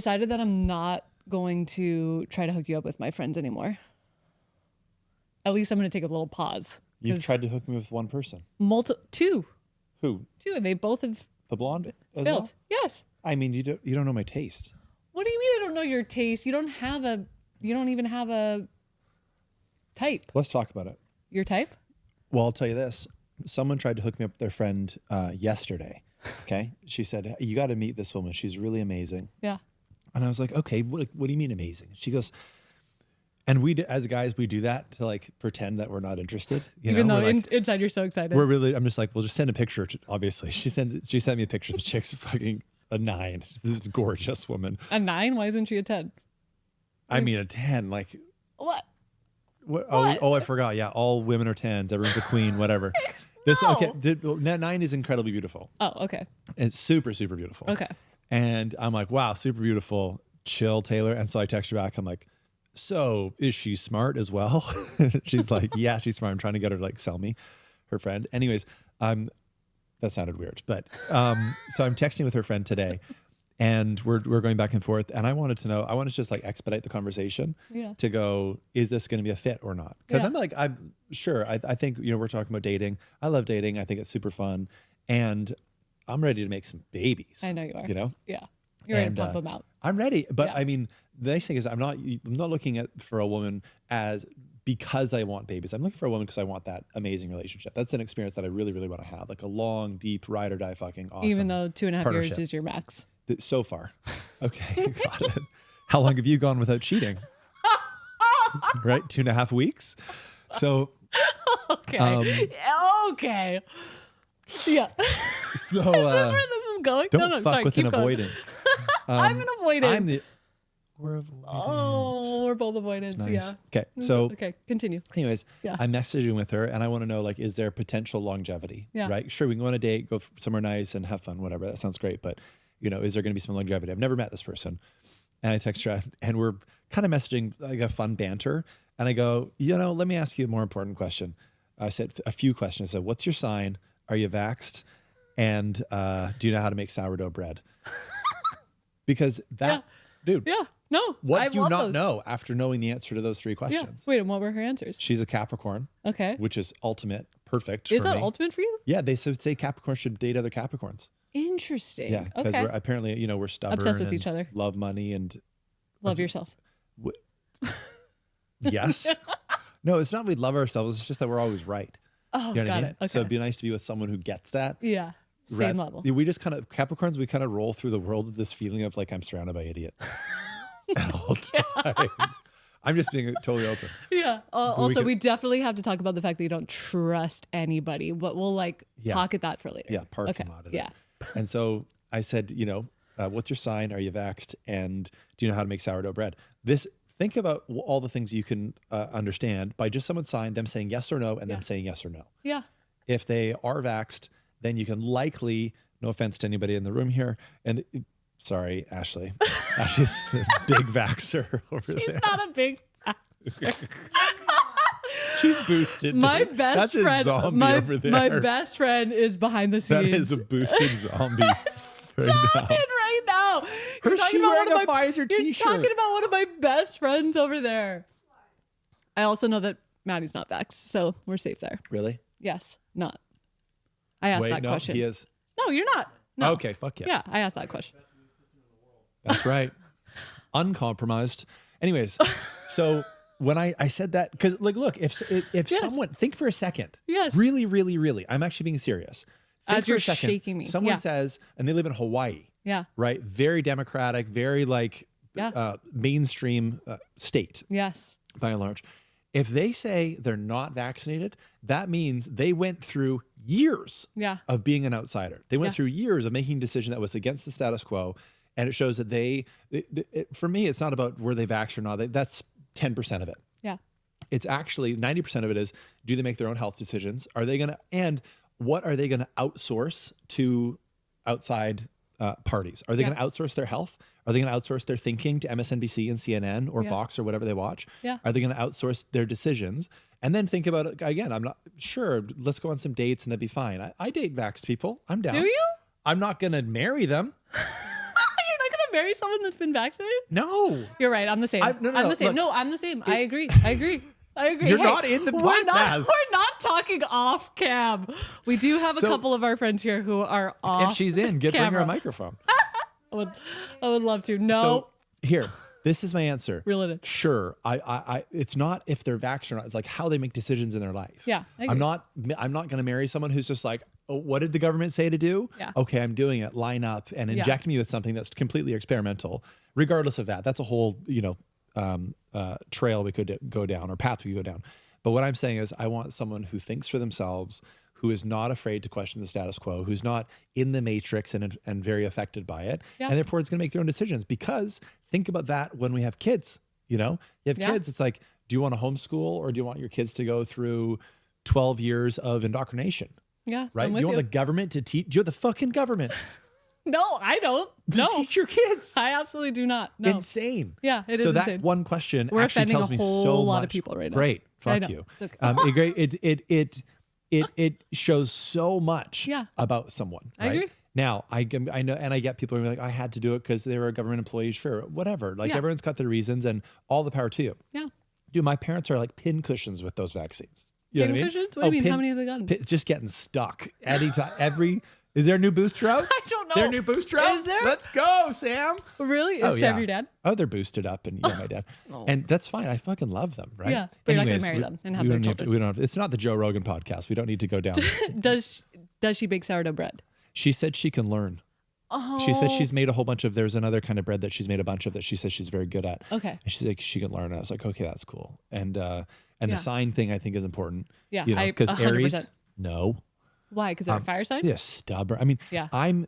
decided that I'm not going to try to hook you up with my friends anymore. At least I'm going to take a little pause. You've tried to hook me with one person. Two. Who? Two, and they both have The blonde as failed. well? Yes. I mean, you don't know my taste. What do you mean I don't know your taste? You don't even have a type. Let's talk about it. Your type? Well, I'll tell you this. Someone tried to hook me up with their friend yesterday. Okay. She said, you got to meet this woman. She's really amazing. Yeah. And I was like, okay, what do you mean amazing? She goes, and as guys, we do that to like pretend that we're not interested. Even though inside you're so excited. I'm just like, well, just send a picture. Obviously, she sent me a picture. The chick's fucking a 9. This gorgeous woman. A 9? Why isn't she a 10? I mean, a 10. Like what? What? Oh, I forgot. Yeah, all women are 10s. Everyone's a queen. Whatever. No. Okay. 9 is incredibly beautiful. Oh, okay. It's super, super beautiful. Okay. And I'm like, wow, super beautiful. Chill, Taylor. And so I text her back. I'm like, so is she smart as well? She's like, yeah, she's smart. I'm trying to get her to like sell me, her friend. Anyways, that sounded weird, but so I'm texting with her friend today, and we're going back and forth. And I wanted to just like expedite the conversation to go, is this going to be a fit or not? Because I'm sure. I think we're talking about dating. I love dating. I think it's super fun, and I'm ready to make some babies. I know you are. Yeah, you're ready to pump them out. I'm ready, but I mean, the nice thing is I'm not looking for a woman because I want babies. I'm looking for a woman because I want that amazing relationship. That's an experience that I really, really want to have, like a long, deep, ride or die fucking awesome. Even though 2.5 years is your max. So far. Okay, got it. How long have you gone without cheating? Right? 2.5 weeks. So. Okay. Okay. Yeah. So. Is this where this is going? Don't fuck with an avoidant. I'm an avoidant. We're avoidant. Oh, we're both avoidants. Nice. Yeah. Okay. So. Okay. Continue. Anyways, I'm messaging with her, and I want to know, like, is there potential longevity? Yeah. Right. Sure, we can go on a date, go somewhere nice, and have fun. Whatever. That sounds great. But is there going to be some longevity? I've never met this person, and I text her, and we're kind of messaging like a fun banter. And I go, let me ask you a more important question. I said a few questions. I said, what's your sign? Are you vaxxed? And do you know how to make sourdough bread? Because dude. Yeah. No. What do you not know after knowing the answer to those 3 questions? Yeah. Wait, and what were her answers? She's a Capricorn. Okay. Which is ultimate, perfect. Is for that me. ultimate for you? Yeah, they say Capricorns should date other Capricorns. Interesting. Yeah, because we're apparently, we're stubborn, obsessed with and each other, love money, and love yourself. Yes. No, it's not we love ourselves. It's just that we're always right. Oh, you know got what I mean? it. Okay. So it'd be nice to be with someone who gets that. Yeah. Same level. We just Capricorns, we kind of roll through the world with this feeling of like, I'm surrounded by idiots at all times. I'm just being totally open. Yeah. Also, we definitely have to talk about the fact that you don't trust anybody, but we'll pocket that for later. Yeah. Parking lot. Yeah. And so I said, what's your sign? Are you vaxxed? And do you know how to make sourdough bread? Think about all the things you can understand by just someone's sign, them saying yes or no, and them saying yes or no. Yeah. If they are vaxxed, then you can likely, no offense to anybody in the room here, and sorry, Ashley. Ashley's a big vaxxer over there. She's not a big She's boosted. My best friend, a zombie over there. My best friend is behind the scenes. That is a boosted zombie. Stop it right now. She's wearing a Pfizer t-shirt. You're talking about one of my best friends over there. I also know that Maddie's not vaxxed, so we're safe there. Really? Yes. Not. I asked that question. He is. No, you're not. No. Okay, fuck yeah. Yeah, I asked that question. That's right. Uncompromised. Anyways, so when I said that, because look, if someone, think for a second. Yes. Really, really, really, I'm actually being serious. Think As for you're a second. shaking me. Someone says, and they live in Hawaii. Yeah. Right? Very democratic, very mainstream state. Yes. By and large. If they say they're not vaccinated, that means they went through years of being an outsider. They went through years of making a decision that was against the status quo. And it shows that for me, it's not about were they vaxxed or not. That's 10% of it. Yeah. It's actually 90% of it is, do they make their own health decisions? Are they going to, and what are they going to outsource to outside parties? Are they going to outsource their health? Are they going to outsource their thinking to MSNBC and CNN or Fox or whatever they watch? Yeah. Are they going to outsource their decisions? And then think about it again. I'm not sure. Let's go on some dates and that'd be fine. I date vaxxed people. I'm down. Do you? I'm not going to marry them. You're not going to marry someone that's been vaccinated? No. You're right. I'm the same. No, I'm the same. look, no, I'm the same. I agree. You're not in the podcast. We're not talking off cam. We do have a couple of our friends here who are off. If she's in, bring her a microphone. I would love to. No. So here, this is my answer. Reel it in. Sure. I it's not if they're vaxxed or not. It's like how they make decisions in their life. Yeah, I agree. I'm not going to marry someone who's just like, oh, what did the government say to do? Yeah. Okay, I'm doing it. Line up and inject me with something that's completely experimental. Regardless of that, that's a whole, trail we could go down or path we could go down. But what I'm saying is I want someone who thinks for themselves, who is not afraid to question the status quo, who's not in the matrix and very affected by it. Yeah. And therefore it's going to make their own decisions, because think about that when we have kids, you have kids. It's like, do you want to homeschool or do you want your kids to go through 12 years of indoctrination? Yeah. Right. Do you want the government to teach? Do you want the fucking government No, I don't. to teach your kids? I absolutely do not. No. Insane. Yeah, it is so that insane. one question We're actually offending tells a me whole so lot much. of people right now. Great. I Fuck know. you. It's okay. It shows so much Yeah. about someone. I Right? agree. Now I know, and I get people who are like, I had to do it because they were a government employee. Sure, whatever. Like everyone's got their reasons, and all the power to you. Yeah. Dude, my parents are like pin cushions with those vaccines. You know what I mean? Cushions? What do you mean? How many have they gotten? Just getting stuck. Is there a new booster out? I don't know. There a new booster out? Is there? Let's go, Sam. Really? Is Sam your dad? Oh, they're boosted up, and my dad. And that's fine. I fucking love them, right? Yeah, but you're not gonna marry them and have their children. We don't have, it's not the Joe Rogan podcast. We don't need to go down. Does she bake sourdough bread? She said she can learn. Oh. She said she's made a whole bunch of, there's another kind of bread that she's made a bunch of that she says she's very good at. Okay. And she's like, she can learn. And I was like, okay, that's cool. And the sign thing I think is important. Yeah, because 100%. Aries, no. Why? Because they're a fire sign? Yeah, stubborn. I mean, Yeah. I'm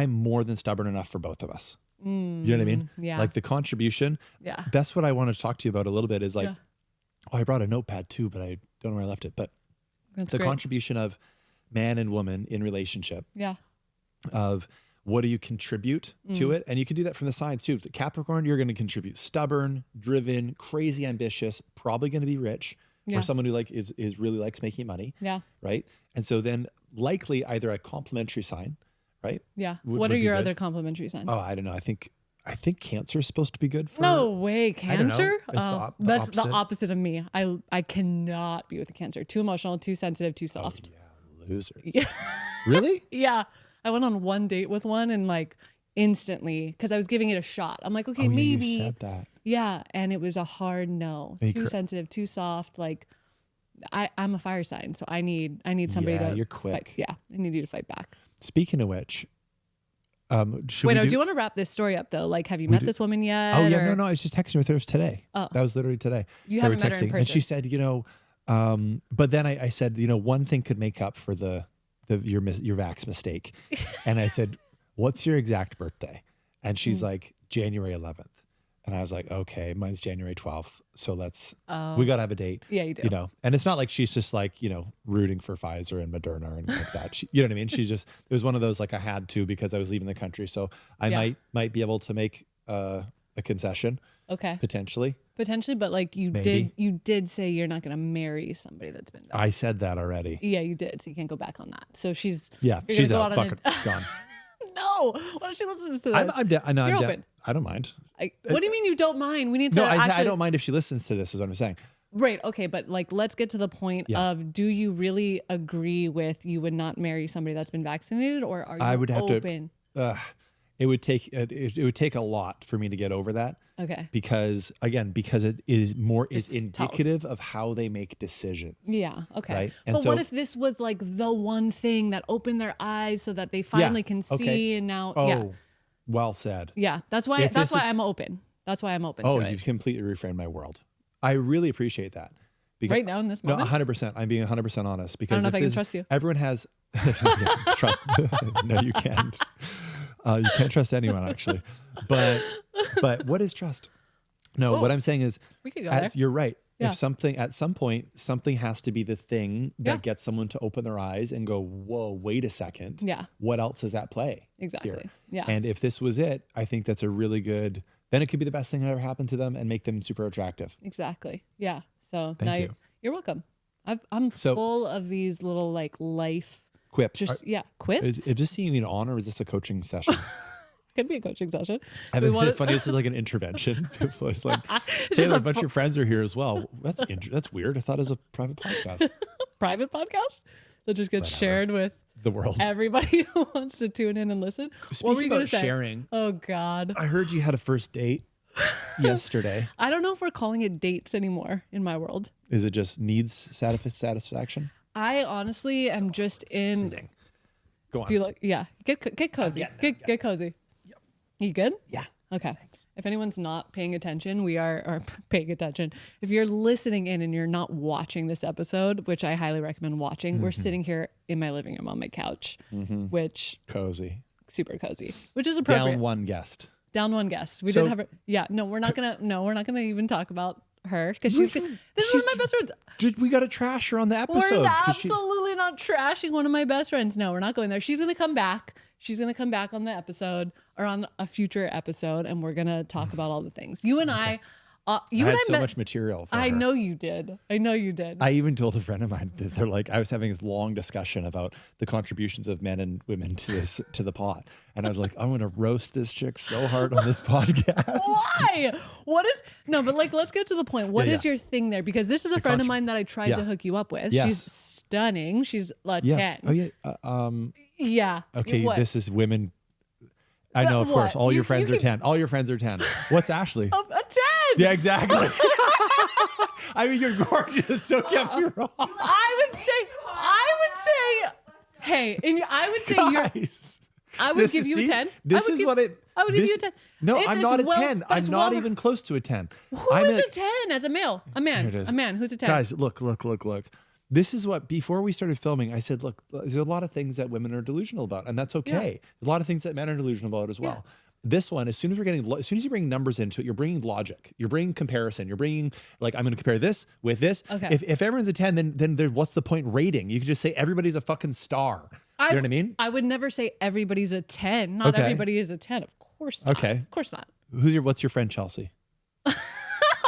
more than stubborn enough for both of us. You know what I mean? Yeah. Like the contribution. Yeah. That's what I want to talk to you about a little bit is like, Yeah. I brought a notepad too, but I don't know where I left it. But That's the great. contribution of man and woman in relationship, Yeah. of what do you contribute to it? And you can do that from the signs too. The Capricorn, you're going to contribute stubborn, driven, crazy ambitious, probably going to be rich, Yeah. or someone who is really likes making money. Yeah. Right. And so then likely either a complementary sign, right? Yeah. Would What are be your good. other complimentary signs? Oh, I don't know. I think Cancer is supposed to be good for. No way, I don't know. Cancer. It's the That's opposite. the opposite of me. I cannot be with a Cancer. Too emotional, too sensitive, too soft. Yeah, loser. Yeah. Really? Yeah. I went on one date with one and like instantly, because I was giving it a shot. I'm like, okay, Oh, yeah, maybe. you said that. Yeah, and it was a hard no. Are you Too sensitive, too soft. Like, I'm a fire sign, so I need somebody Yeah, to. you're quick. Fight. Yeah, I need you to fight back. Speaking of which, should Wait, we do you want to wrap this story up though? Like, have you met this woman yet? Oh yeah, or- no. I was just texting with her today. Oh. That was literally today. You They were haven't met her in texting, and she person. said, but then I said, one thing could make up for your vax mistake, and I said, what's your exact birthday? And she's like, January 11th. And I was like, okay, mine's January 12th. So we got to have a date. Yeah, you do. And it's not like she's just like, rooting for Pfizer and Moderna or anything like that. You know what I mean? She's just, it was one of those, like I had to because I was leaving the country. So I might be able to make a concession. Okay. Potentially. But like you did say you're not going to marry somebody that's been vaccinated. I said that already. Yeah, you did. So you can't go back on that. So she's Yeah, you're she's gonna out. go on Fucking gone. No, what if she listens to this? I'm down. You're open. I don't mind. What do you mean you don't mind? We need to No, actually. I don't mind if she listens to this. Is what I'm saying. Right. Okay. But like, let's get to the point of: do you really agree with you would not marry somebody that's been vaccinated, or are you I would have open? It would take a lot for me to get over that. Okay. Because it is Just indicative of how they make decisions. Yeah. Okay. Right? And But so- what if this was like the one thing that opened their eyes so that they finally can see, okay. and now, Oh, well said. yeah. That's why. If That's this why is- I'm open. That's why I'm open Oh, to it. you've completely reframed my world. I really appreciate that. Because, Right now in this moment? No, 100%. I'm being 100% honest. Because know if I can trust you. Everyone has trust. No, you can't. You can't trust anyone actually. But what is trust? No, Whoa. what I'm saying is, We could go there. you're right. Yeah. If something at some point something has to be the thing that Yeah. gets someone to open their eyes and go, whoa, wait a second. Yeah. What else is at play? Exactly. Here? Yeah. And if this was it, I think that's a really good. Then it could be the best thing that ever happened to them and make them super attractive. Exactly. Yeah. So Thank now you. you're welcome. I'm So- full of these little like life. Quips. Just quips. Is this even on or is this a coaching session? Could be a coaching session. I think it's funny. This is like an intervention. It's like, Taylor, a bunch of your friends are here as well. That's weird. I thought it was a private podcast. Private podcast that just gets shared with the world. Everybody who wants to tune in and listen. Speaking What were you going to say? Sharing. Oh God. I heard you had a first date yesterday. I don't know if we're calling it dates anymore in my world. Is it just needs satisfaction? I honestly am just in. Sitting. Go on. Do you like? Yeah. Get cozy. Get cozy. Yep. You good? Yeah. Okay. Thanks. If anyone's not paying attention, or paying attention. If you're listening in and you're not watching this episode, which I highly recommend watching, we're sitting here in my living room on my couch, which cozy, super cozy, which is appropriate. Down one guest. We didn't have her. Yeah. No, we're not gonna even talk about her because she's one of my best friends. We got to trash her on the episode. We're absolutely not trashing one of my best friends. No, we're not going there. She's gonna come back. She's going to come back on the episode or on a future episode, and we're going to talk about all the things. You and I had so much material for her. I know you did. I even told a friend of mine that they're like, I was having this long discussion about the contributions of men and women to the pod. And I was like, I'm going to roast this chick so hard on this podcast. Why? Let's get to the point. What is your thing there? Because this is a friend of mine that I tried to hook you up with. Yes. She's stunning. She's a 10. Oh, yeah. Yeah. Okay, what? this is women. I know, of course. All your friends are 10. All your friends are 10. What's Ashley? A 10. Yeah, exactly. I mean, you're gorgeous. Don't get me wrong. I would say, hey, and I would say Guys, I would give you a 10. I would give you a 10. No, I'm not a 10. I'm not even close to a 10. I'm a 10 as a male? A man. A man who's a 10. Guys, look. This is what, before we started filming, I said, look, there's a lot of things that women are delusional about, and that's okay. Yeah. There's a lot of things that men are delusional about as well. Yeah. This one, as soon as you bring numbers into it, you're bringing logic, you're bringing comparison, you're bringing I'm going to compare this with this. Okay. If everyone's a 10, then what's the point rating? You can just say everybody's a fucking star. You know what I mean? I would never say everybody's a 10. Not everybody is a 10. Of course not. Okay. Of course not. What's your friend Chelsea?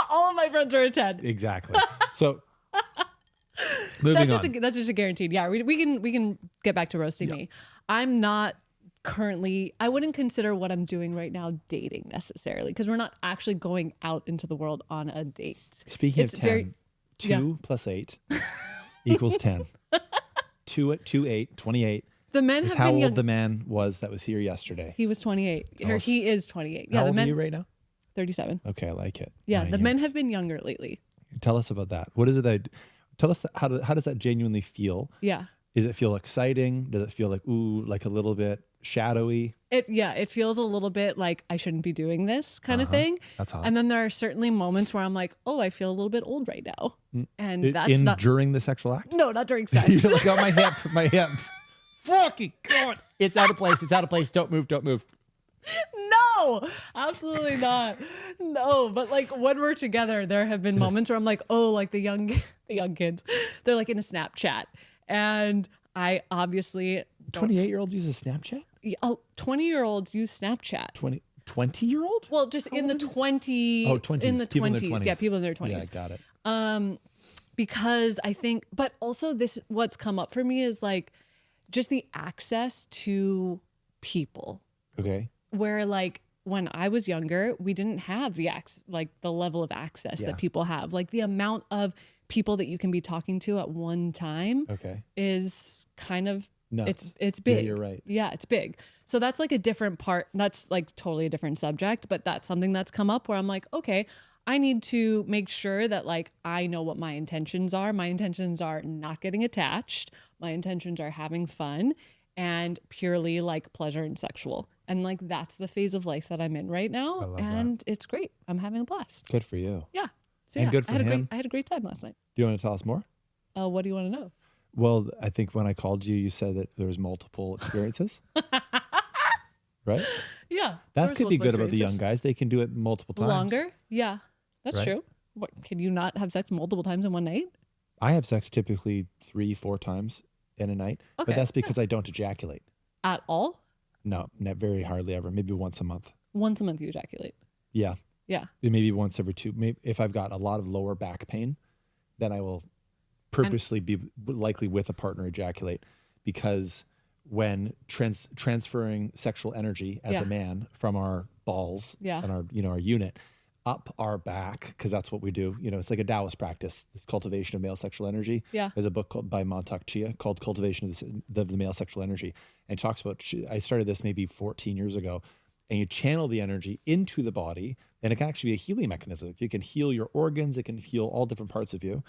All of my friends are a 10. Exactly. So that's just a guaranteed. Yeah, we can get back to roasting me. I'm not currently. I wouldn't consider what I'm doing right now dating necessarily because we're not actually going out into the world on a date. Speaking of 10, 2 plus 8 equals 10. 2 at 2, 8, 28. The men is have how been old the man was that was here yesterday. He was 28. He is 28. How old are you right now? 37. Okay, I like it. Yeah, the men have been younger lately. Tell us about that. What is it? Tell us how does that genuinely feel? Yeah. Does it feel exciting? Does it feel like a little bit shadowy? It feels a little bit like I shouldn't be doing this kind of thing. That's hot. And then there are certainly moments where I'm like, oh, I feel a little bit old right now. And that's not during the sexual act? No, not during sex. You're like, oh, my hip. Fucking God. It's out of place. Don't move. No, absolutely not. No, but like when we're together, there have been moments where I'm like, oh, like the young kids, they're like in a Snapchat. And I obviously 28-year-old uses Snapchat? Oh, 20-year-olds use Snapchat. 20-year-old? Well, just in the 20s. Oh, 20s. In the people 20s. In their 20s. Yeah, people in their 20s. Yeah, got it. Because I think, but also what's come up for me is like just the access to people. Okay. Where like when I was younger, we didn't have the the level of access that people have. Like the amount of people that you can be talking to at one time is kind of nuts. It's big. Yeah, you're right. Yeah, it's big. So that's like a different part. That's like totally a different subject, but that's something that's come up where I'm like, okay, I need to make sure that like I know what my intentions are. My intentions are not getting attached. My intentions are having fun and purely like pleasure and sexual. And like that's the phase of life that I'm in right now. And it's great. I'm having a blast. Good for you. Yeah. So and good for him. I had a great time last night. Do you want to tell us more? What do you want to know? Well, I think when I called you, you said that there was multiple experiences. Right? Yeah. That could be good about the young guys. They can do it multiple times. Longer? Yeah. That's true. What, can you not have sex multiple times in one night? I have sex typically 3-4 times in a night. Okay. But that's because I don't ejaculate. At all? No, not very hardly ever. Maybe once a month. Once a month you ejaculate? Yeah. Yeah. Maybe once every 2. Maybe if I've got a lot of lower back pain, then I will purposely be likely with a partner ejaculate because when transferring sexual energy as a man from our balls and our, our unit up our back, because that's what we do. It's like a Taoist practice, this cultivation of male sexual energy. Yeah. There's a book by Montauk Chia called Cultivation of the Male Sexual Energy. And it talks about, I started this maybe 14 years ago, and you channel the energy into the body, and it can actually be a healing mechanism. You can heal your organs, it can heal all different parts of you,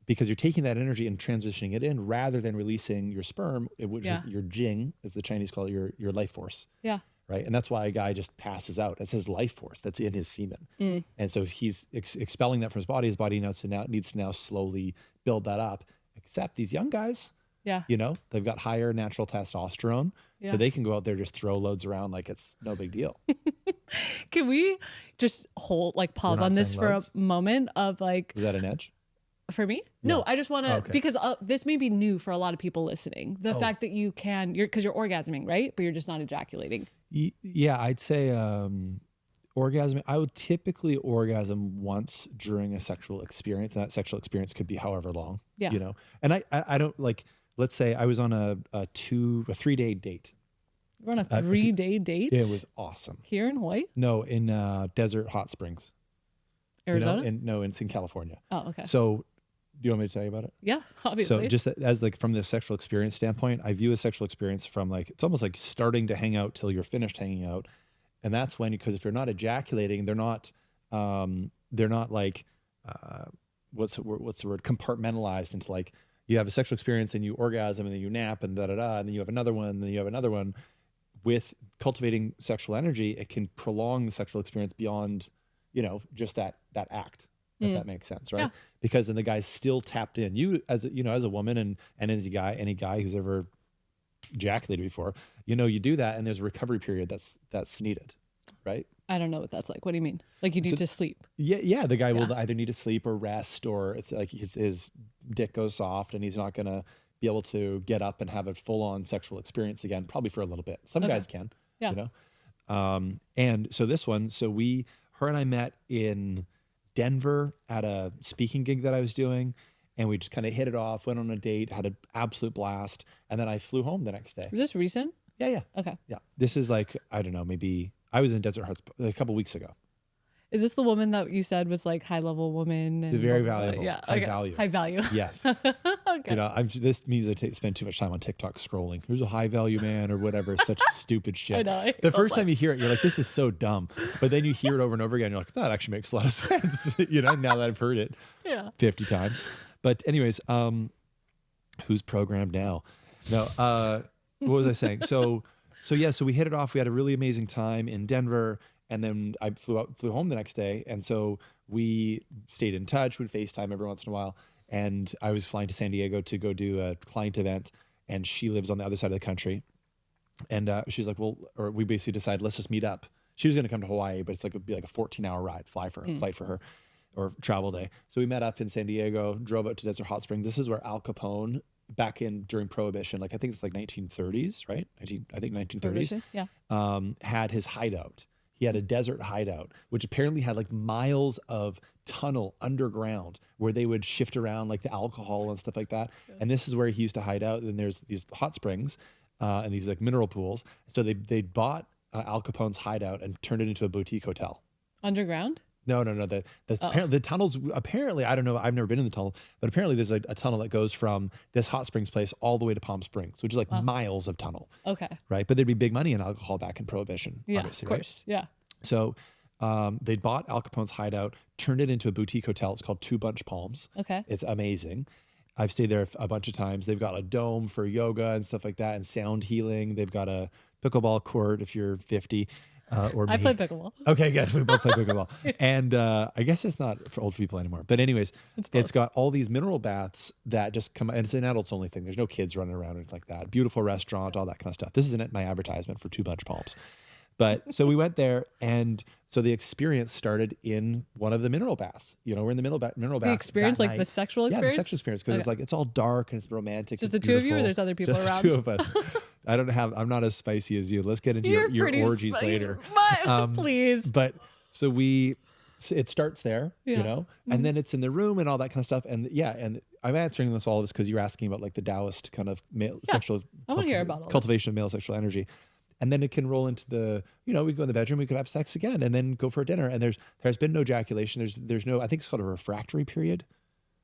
because you're taking that energy and transitioning it in rather than releasing your sperm, which is your jing, as the Chinese call it, your life force. Yeah. Right. And that's why a guy just passes out. That's his life force. That's in his semen. And so he's expelling that from his body. His body needs to now slowly build that up. Except these young guys, they've got higher natural testosterone. Yeah. So they can go out there, just throw loads around like it's no big deal. Can we just pause on this for a moment of Is that an edge? For me? No, I just want to, because this may be new for a lot of people listening. The fact that because you're orgasming, right? But you're just not ejaculating. Yeah, I'd say orgasm. I would typically orgasm once during a sexual experience, and that sexual experience could be however long. Yeah. And I don't let's say I was on a 3-day date. You were on a 3-day date? It was awesome. Here in Hawaii? No, in Desert Hot Springs. Arizona? No, it's in California. Oh, okay. So do you want me to tell you about it? Yeah, obviously. So just as from the sexual experience standpoint, I view a sexual experience from it's almost like starting to hang out till you're finished hanging out. And that's when, because if you're not ejaculating, they're not like, what's the word? Compartmentalized into you have a sexual experience and you orgasm and then you nap and and then you have another one, and then you have another one. With cultivating sexual energy, it can prolong the sexual experience beyond, just that act. If that makes sense, right? Yeah. Because then the guy's still tapped in. You as a woman and as a guy, any guy who's ever ejaculated before, you do that, and there's a recovery period that's needed, right? I don't know what that's like. What do you mean? Like you need to sleep? Yeah. The guy will either need to sleep or rest, or it's like his dick goes soft and he's not gonna be able to get up and have a full on sexual experience again, probably for a little bit. Some guys can, and so this one, her and I met in Denver at a speaking gig that I was doing, and we just kind of hit it off, went on a date, had an absolute blast, and then I flew home the next day. Was this recent? Yeah. Okay. Yeah. This is I don't know, maybe I was in Desert Hearts a couple weeks ago. Is this the woman that you said was high level woman? And very valuable. Yeah. High value. High value. Yes. Okay. This means I spend too much time on TikTok scrolling. Who's a high value man or whatever. Such stupid shit. I know. The first time you hear it, you're like, this is so dumb. But then you hear it over and over again. You're like, that actually makes a lot of sense. Now that I've heard it 50 times. But anyways, who's programmed now? No. What was I saying? So we hit it off. We had a really amazing time in Denver. And then I flew home the next day. And so we stayed in touch. We'd FaceTime every once in a while. And I was flying to San Diego to go do a client event. And she lives on the other side of the country. And she's like, we basically decided, let's just meet up. She was going to come to Hawaii, but it'd be like a 14-hour ride, flight for her, or travel day. So we met up in San Diego, drove out to Desert Hot Springs. This is where Al Capone, during Prohibition, I think it's 1930s, right? I think 1930s. Yeah. Had his hideout. He had a desert hideout, which apparently had miles of tunnel underground where they would shift around the alcohol and stuff like that. Yeah. And this is where he used to hide out. And there's these hot springs and these mineral pools. So they bought Al Capone's hideout and turned it into a boutique hotel. Underground? No. The tunnels, apparently, I don't know. I've never been in the tunnel, but apparently there's a tunnel that goes from this hot springs place all the way to Palm Springs, which is miles of tunnel. Okay. Right. But there'd be big money in alcohol back in Prohibition. Yeah, of course. Right? Yeah. So they bought Al Capone's hideout, turned it into a boutique hotel. It's called Two Bunch Palms. Okay. It's amazing. I've stayed there a bunch of times. They've got a dome for yoga and stuff like that, and sound healing. They've got a pickleball court if you're 50. Or I play pickleball. Okay, good. We both play pickleball. And I guess it's not for old people anymore. But anyways, it's got all these mineral baths that just come, and it's an adults only thing. There's no kids running around and like that. Beautiful restaurant, all that kind of stuff. This isn't my advertisement for Two Bunch Palms. But so we went there, and so the experience started in one of the mineral baths. We're in the mineral bath. The experience, the sexual experience? Yeah, the sexual experience, because it's all dark and it's romantic. Just the two of you, or there's other people around? Just the two of us. I'm not as spicy as you. Let's get into your orgies later. Please. But so we it starts there, you know, and then it's in the room and all that kind of stuff. And and I'm answering all this because you're asking about like the Taoist kind of male sexual I want to hear about all cultivation of male sexual energy. And then it can roll into the, you know, we go in the bedroom, we could have sex again and then go for a dinner. And there's been no ejaculation. There's no, I think it's called a refractory period.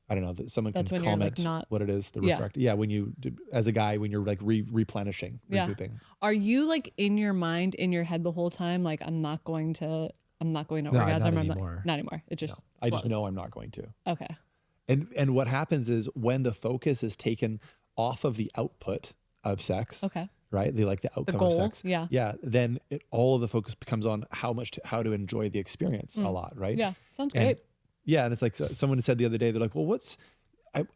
I don't know that someone can comment like what it is. The refractory. Yeah. When you, as a guy, when you're like replenishing, recouping. Are you like in your mind, in your head the whole time? Like, I'm not going to orgasm. Not anymore. Not anymore. It just, I just know I'm not going to. Okay. And what happens is when the focus is taken off of the output of sex. Okay. Right? The outcome goal, of sex. Yeah. Yeah. Then all of the focus becomes on how to enjoy the experience a lot. Right. Yeah. Sounds great. Yeah. And it's like, someone said the other day, they're like, well,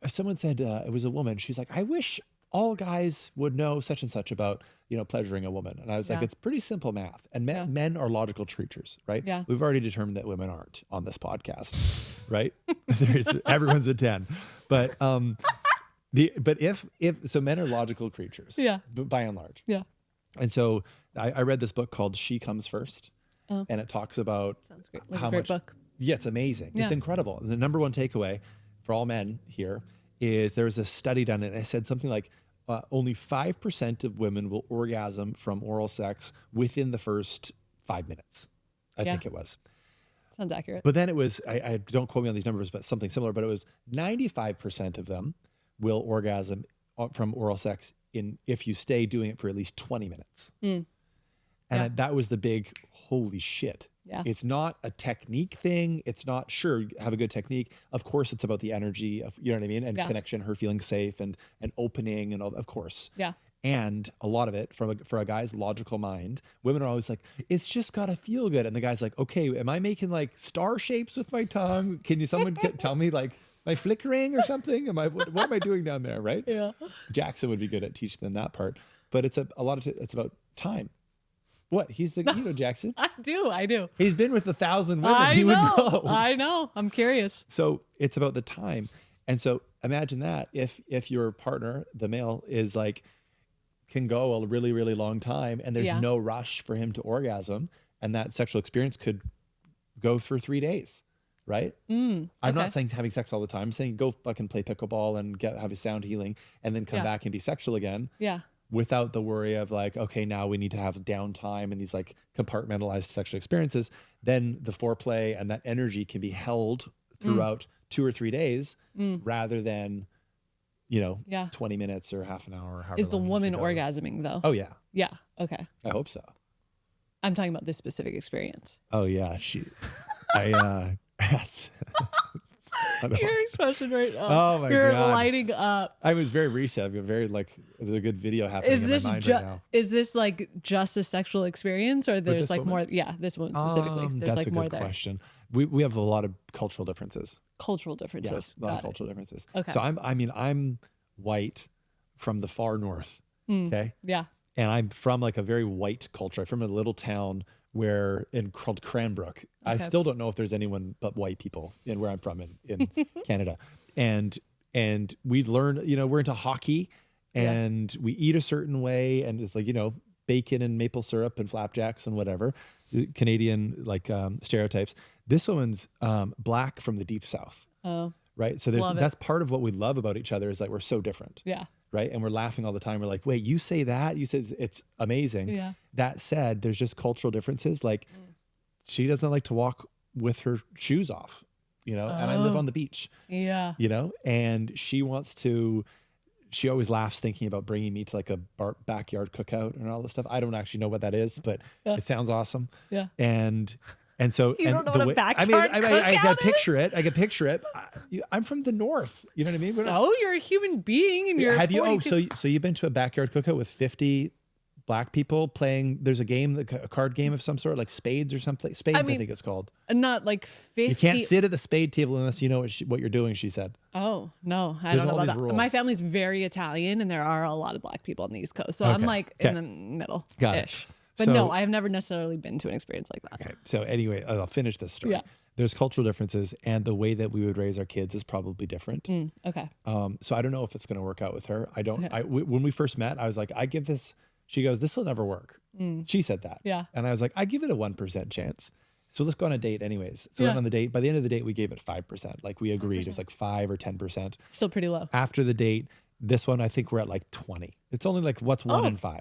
someone said, it was a woman. She's like, I wish all guys would know such and such about, you know, pleasuring a woman. And I was like, it's pretty simple math. And men are logical creatures, right? Yeah. We've already determined that women aren't on this podcast, right? Everyone's a 10. But, so men are logical creatures, by and large. Yeah. And so I read this book called She Comes First, and it talks about sounds great. Like how a great much book. Yeah, it's amazing. Yeah. It's incredible. The number one takeaway for all men here is there was a study done, and it said something like only 5% of women will orgasm from oral sex within the first 5 minutes. I think it was. Sounds accurate. But then it was, I don't quote me on these numbers, but something similar, but it was 95% of them will orgasm from oral sex if you stay doing it for at least 20 minutes. And that was the big, holy shit. Yeah. It's not a technique thing. It's not, sure, have a good technique. Of course, it's about the energy of, you know what I mean? And connection, her feeling safe and opening and all, of course. Yeah. And a lot of it for a guy's logical mind, women are always like, it's just got to feel good. And the guy's like, okay, am I making like star shapes with my tongue? Can someone tell me like, am I flickering or something? What am I doing down there? Right? Yeah. Jackson would be good at teaching them that part, but it's it's about time. What? He's you know Jackson? I do. He been with 1,000 women. He would know. I know. I'm curious. So it's about the time. And so imagine that if your partner, the male, is like, can go a really, really long time and there's no rush for him to orgasm, and that sexual experience could go for 3 days. Right? I'm not saying having sex all the time. I'm saying go fucking play pickleball and have a sound healing and then come back and be sexual again. Yeah. Without the worry of like, okay, now we need to have downtime and these like compartmentalized sexual experiences. Then the foreplay and that energy can be held throughout 2 or 3 days rather than, 20 minutes or half an hour. Is the woman orgasming though? Oh yeah. Yeah. Okay. I hope so. I'm talking about this specific experience. Oh yeah. Yes. Your expression right now. Oh my God. You're lighting up. I was very receptive, there's a good video happening in my mind right now. Is this like just a sexual experience or there's like more? Yeah, this one specifically. There's that's like more there. That's a good there. question. We have a lot of cultural differences. Yes, a lot of cultural differences. Okay. So I'm white from the far north. Okay. Yeah. And I'm from like a very white culture. I'm from a little town called Cranbrook. Okay. I still don't know if there's anyone but white people in where I'm from in Canada. And we learn, we're into hockey and we eat a certain way. And it's like, bacon and maple syrup and flapjacks and whatever, Canadian stereotypes. This woman's black from the deep South. Oh, right. So that's part of what we love about each other is that we're so different. Yeah. Right. And we're laughing all the time. We're like, wait, you say that? You said it's amazing. Yeah. That said, there's just cultural differences. Like she doesn't like to walk with her shoes off, and I live on the beach. Yeah. And she always laughs thinking about bringing me to like a backyard cookout and all this stuff. I don't actually know what that is, but it sounds awesome. Yeah. And so, you don't know what a backyard I can picture it. I can picture it. I'm from the north. You know what I mean? So you're a human being, and you're. Have you? Oh, so you've been to a backyard cookout with 50 black people playing? There's a game, a card game of some sort, like spades or something. Spades, I think it's called. Not like 50. You can't sit at the spade table unless you know what you're doing. She said. Oh no, I don't know about that. Rules. My family's very Italian, and there are a lot of black people on the East Coast, so I'm like in the middle. Got it. But no, I have never necessarily been to an experience like that. Okay. So anyway, I'll finish this story. Yeah. There's cultural differences, and the way that we would raise our kids is probably different. Okay. So I don't know if it's going to work out with her. I don't. Okay. When we first met, I was like, I give this. She goes, this will never work. She said that. Yeah. And I was like, I give it a 1% chance. So let's go on a date anyways. So went on the date. By the end of the date, we gave it 5%. Like we agreed. 5%. It was like 5 or 10%. Still pretty low. After the date, this one, I think we're at like 20. It's only like, what's 1 in 5?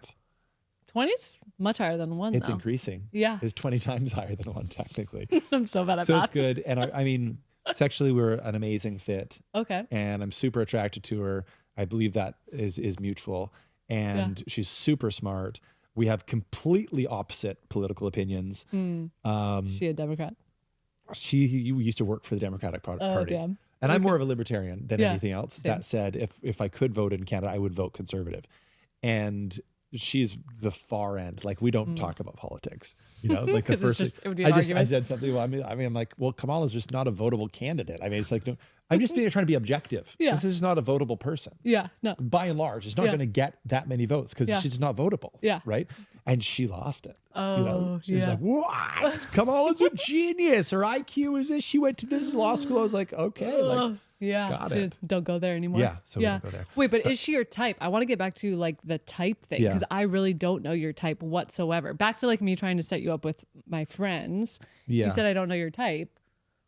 20's much higher than 1, It's though. increasing. Yeah. It's 20 times higher than 1, technically. I'm so bad at So math. it's good. And I mean, sexually, we're an amazing fit. Okay. And I'm super attracted to her. I believe that is mutual. And she's super smart. We have completely opposite political opinions. She a Democrat? She used to work for the Democratic Party. Damn. And I'm more of a libertarian than anything else. Same. That said, if I could vote in Canada, I would vote conservative. And she's the far end. Like we don't talk about politics, you know, like the first, it would be an I argument. said something. Well, I mean, I'm like, well, Kamala's just not a votable candidate. I mean, it's like, no, I'm just trying to be objective. Yeah. This is not a votable person. Yeah. No. By and large, it's not going to get that many votes because she's not votable. Yeah. Right. And she lost it. Oh, you know, she was like, what? Kamala's a genius. Her IQ is this. She went to this law school. I was like, okay. Like, yeah. got So it. don't go there anymore. Yeah. So we don't go there. Wait, but is she your type? I want to get back to like the type thing because I really don't know your type whatsoever. Back to like me trying to set you up with my friends. Yeah. You said I don't know your type.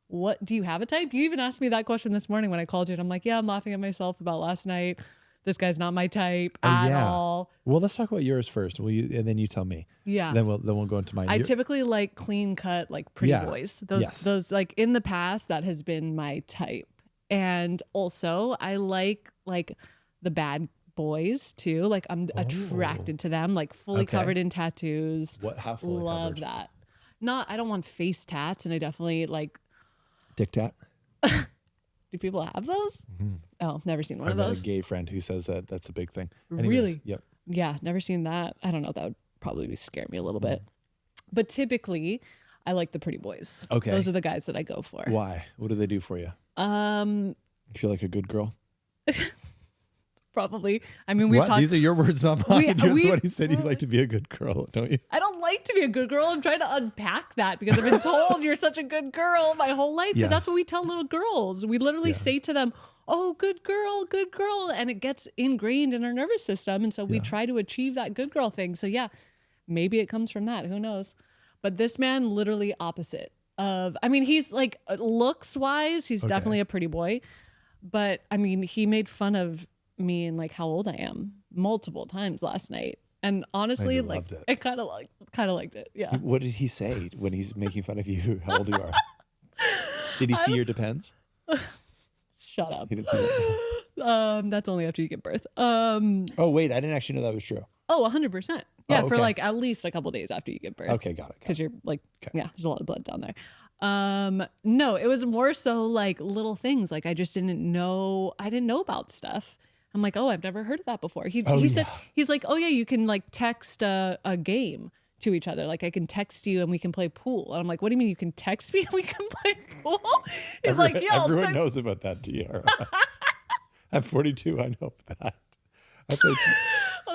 What do you have a type? You even asked me that question this morning when I called you, and I'm like, yeah, I'm laughing at myself about last night. This guy's not my type at all. Well, let's talk about yours first. And then you tell me. Yeah. Then we'll go into mine. I typically like clean cut, like pretty boys. Those like in the past, that has been my type. And also I like the bad boys too. Like I'm attracted to them, like fully covered in tattoos. How fully Love covered? that. I don't want face tats, and I definitely like. Dick tat? Do people have those? Mm-hmm. Oh, never seen one of I've got those. a gay friend who says that that's a big thing. Anyways, Really? Yep. Yeah, never seen that. I don't know. That would probably scare me a little bit. But typically, I like the pretty boys. Okay. Those are the guys that I go for. Why? What do they do for you? You feel like a good girl? Probably. I mean, we've What? talked. These are your words, not mine. You're the one who said you we- like to be a good girl, don't you? I don't like to be a good girl. I'm trying to unpack that because I've been told you're such a good girl my whole life. Because that's what we tell little girls. We literally say to them, oh, good girl, good girl. And it gets ingrained in our nervous system. And so we try to achieve that good girl thing. So yeah, maybe it comes from that. Who knows? But this man literally opposite of, I mean, he's like looks wise, he's definitely a pretty boy. But I mean, he made fun of me and like how old I am multiple times last night. And honestly, like I kind of liked it. Yeah. What did he say when he's making fun of you? How old you are? Did he see your depends? Shut up. He didn't see that. That's only after you give birth. Oh wait, I didn't actually know that was true. Oh, 100%. Yeah, Oh, for okay. like at least a couple days after you give birth. Okay, got it. Because you're like, yeah, there's a lot of blood down there. No, it was more so like little things. Like I just didn't know about stuff. I'm like, oh, I've never heard of that before. He said, he's like, oh yeah, you can like text a game to each other. Like I can text you and we can play pool. And I'm like, what do you mean you can text me and we can play pool? He's like, yeah. Everyone knows about that, DR. I'm 42. I know that. I played.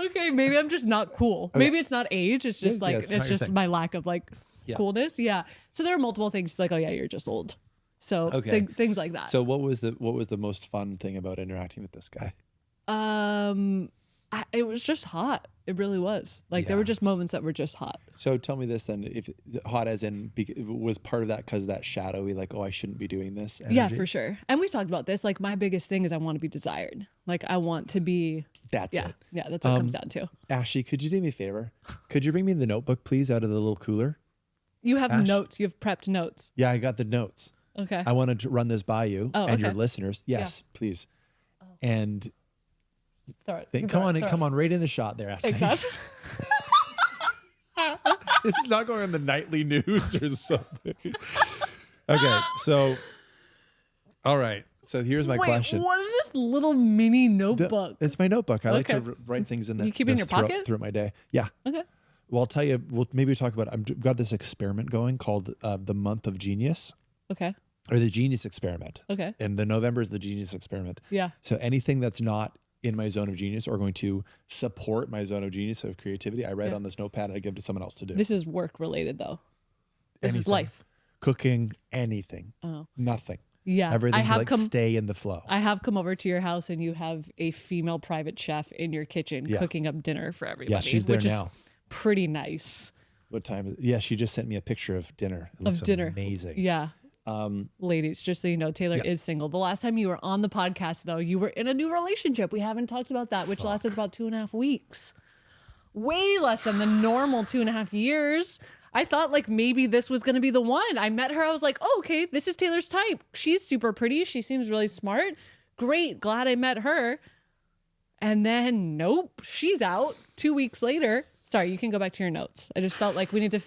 Okay, maybe I'm just not cool. Maybe it's not age. It's just like it's it's just thing. my lack of like coolness. Yeah. So there are multiple things like, oh yeah, you're just old. So things like that. So what was the most fun thing about interacting with this guy? It was just hot. It really was. Like there were just moments that were just hot. So tell me this then: if hot as in was part of that because of that shadowy, like, oh, I shouldn't be doing this. Energy? Yeah, for sure. And we've talked about this. Like my biggest thing is I want to be desired. Like I want to be. That's it. Yeah, that's what it comes down to. Ashley, could you do me a favor? Could you bring me the notebook, please, out of the little cooler? You have notes. You have prepped notes. Yeah, I got the notes. Okay. I wanted to run this by you and your listeners. Yes, please. Oh. And come on, right in the shot there, Ashley. Exactly. This is not going on the nightly news or something. Okay, so, all right. So here's my question. What is this little mini notebook? It's my notebook. I like to write things in there. You keep it in your pocket? Throughout my day. Yeah. Okay. Well, I'll tell you, maybe talk about it. I've got this experiment going called the Month of Genius. Okay. Or the Genius Experiment. Okay. And the November is the Genius Experiment. Yeah. So anything that's not in my zone of genius or going to support my zone of genius of creativity, I write on this notepad and I give to someone else to do. This is work related though. This is life. Cooking, anything. Oh. Nothing. Yeah. Everything to like stay in the flow. I have come over to your house and you have a female private chef in your kitchen cooking up dinner for everybody. Yeah, she's there which now. Is pretty nice. What time is it? Yeah, she just sent me a picture of dinner. It looks amazing. Yeah. Ladies, just so you know, Taylor is single. The last time you were on the podcast, though, you were in a new relationship. We haven't talked about that, which lasted about 2.5 weeks. Way less than the normal 2.5 years. I thought like maybe this was going to be the one. I met her. I was like, oh, okay, this is Taylor's type. She's super pretty. She seems really smart. Great. Glad I met her. And then nope, she's out 2 weeks later. Sorry, you can go back to your notes. I just felt like we need to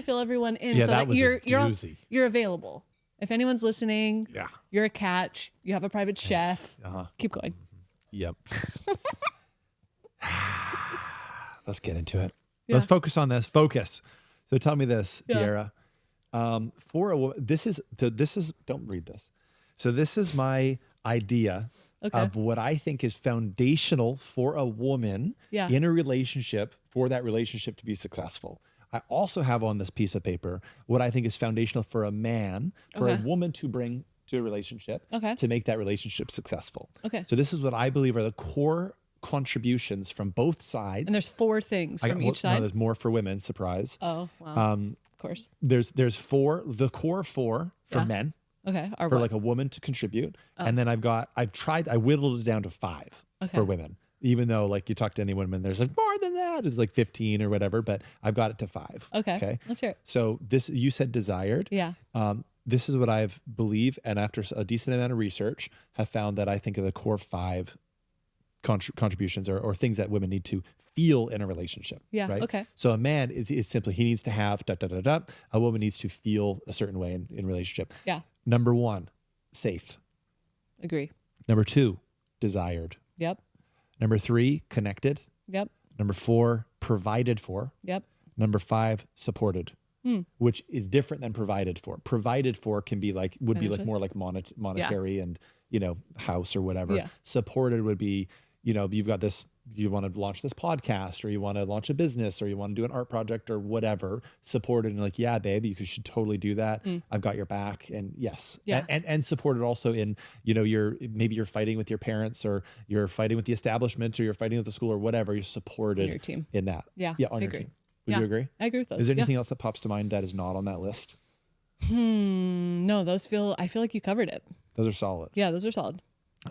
fill everyone in so that you're available. If anyone's listening, you're a catch. You have a private chef. Keep going. Yep. Let's get into it. Yeah. Let's focus on this. Focus. So tell me this, De'Ara. For a woman, this is don't read this. So this is my idea of what I think is foundational for a woman in a relationship, for that relationship to be successful. I also have on this piece of paper what I think is foundational for a man, for a woman to bring to a relationship to make that relationship successful. So this is what I believe are the core contributions from both sides. And there's 4 things from each side. No, there's more for women. Surprise. Oh, wow. Of course. There's the core 4 for men. Okay. For like a woman to contribute. And then I whittled it down to 5 for women. Even though like you talk to any women, there's like more than that. It's like 15 or whatever, but I've got it to 5. Okay. Let's hear it. So this, you said desired. Yeah. This is what I've believe, and after a decent amount of research, have found that I think of the core 5 contributions or things that women need to feel in a relationship. Yeah. Right? Okay. So a man it's simply he needs to have . A woman needs to feel a certain way in relationship. Yeah. Number 1, safe. Agree. Number 2, desired. Yep. Number 3, connected. Yep. Number 4, provided for. Yep. Number 5, supported. Which is different than provided for. Provided for can be like would be like more like monetary and house or whatever. Yeah. Supported would be you've got this, you want to launch this podcast or you want to launch a business or you want to do an art project or whatever. Supported and like, yeah, babe, you should totally do that. I've got your back. And yes. Yeah. And supported also in, you're fighting with your parents or you're fighting with the establishment or you're fighting with the school or whatever. You're supported on your team. In that. Yeah. Yeah. On your team. Would you agree? I agree with those. Is there anything else that pops to mind that is not on that list? No, I feel like you covered it. Those are solid. Yeah, those are solid.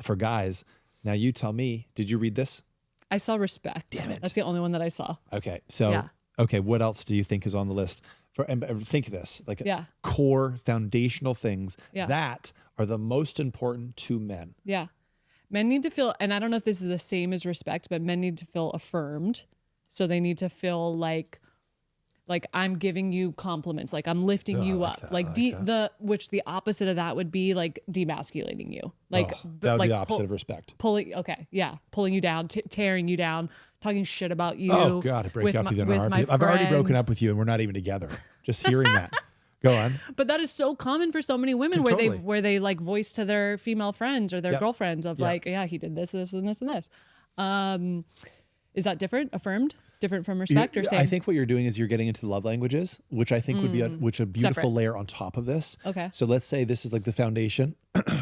For guys, now you tell me, did you read this? I saw respect. Damn it. That's the only one that I saw. Okay. So, okay, what else do you think is on the list? And think of this, like core foundational things that are the most important to men. Yeah. Men need to feel, and I don't know if this is the same as respect, but men need to feel affirmed. So they need to feel like I'm giving you compliments, like I'm lifting you up, which the opposite of that would be like demasculating you, like that would be the opposite of respect. Pulling you down, tearing you down, talking shit about you. Oh God, break up with you. I've already broken up with you, and we're not even together. Just hearing that. Go on. But that is so common for so many women, where they like voice to their female friends or their girlfriends of like, yeah, he did this, this, and this, and this. Is that different? Affirmed? Different from respect or same? I think what you're doing is you're getting into the love languages, which I think would be a beautiful separate layer on top of this. Okay. So let's say this is like the foundation.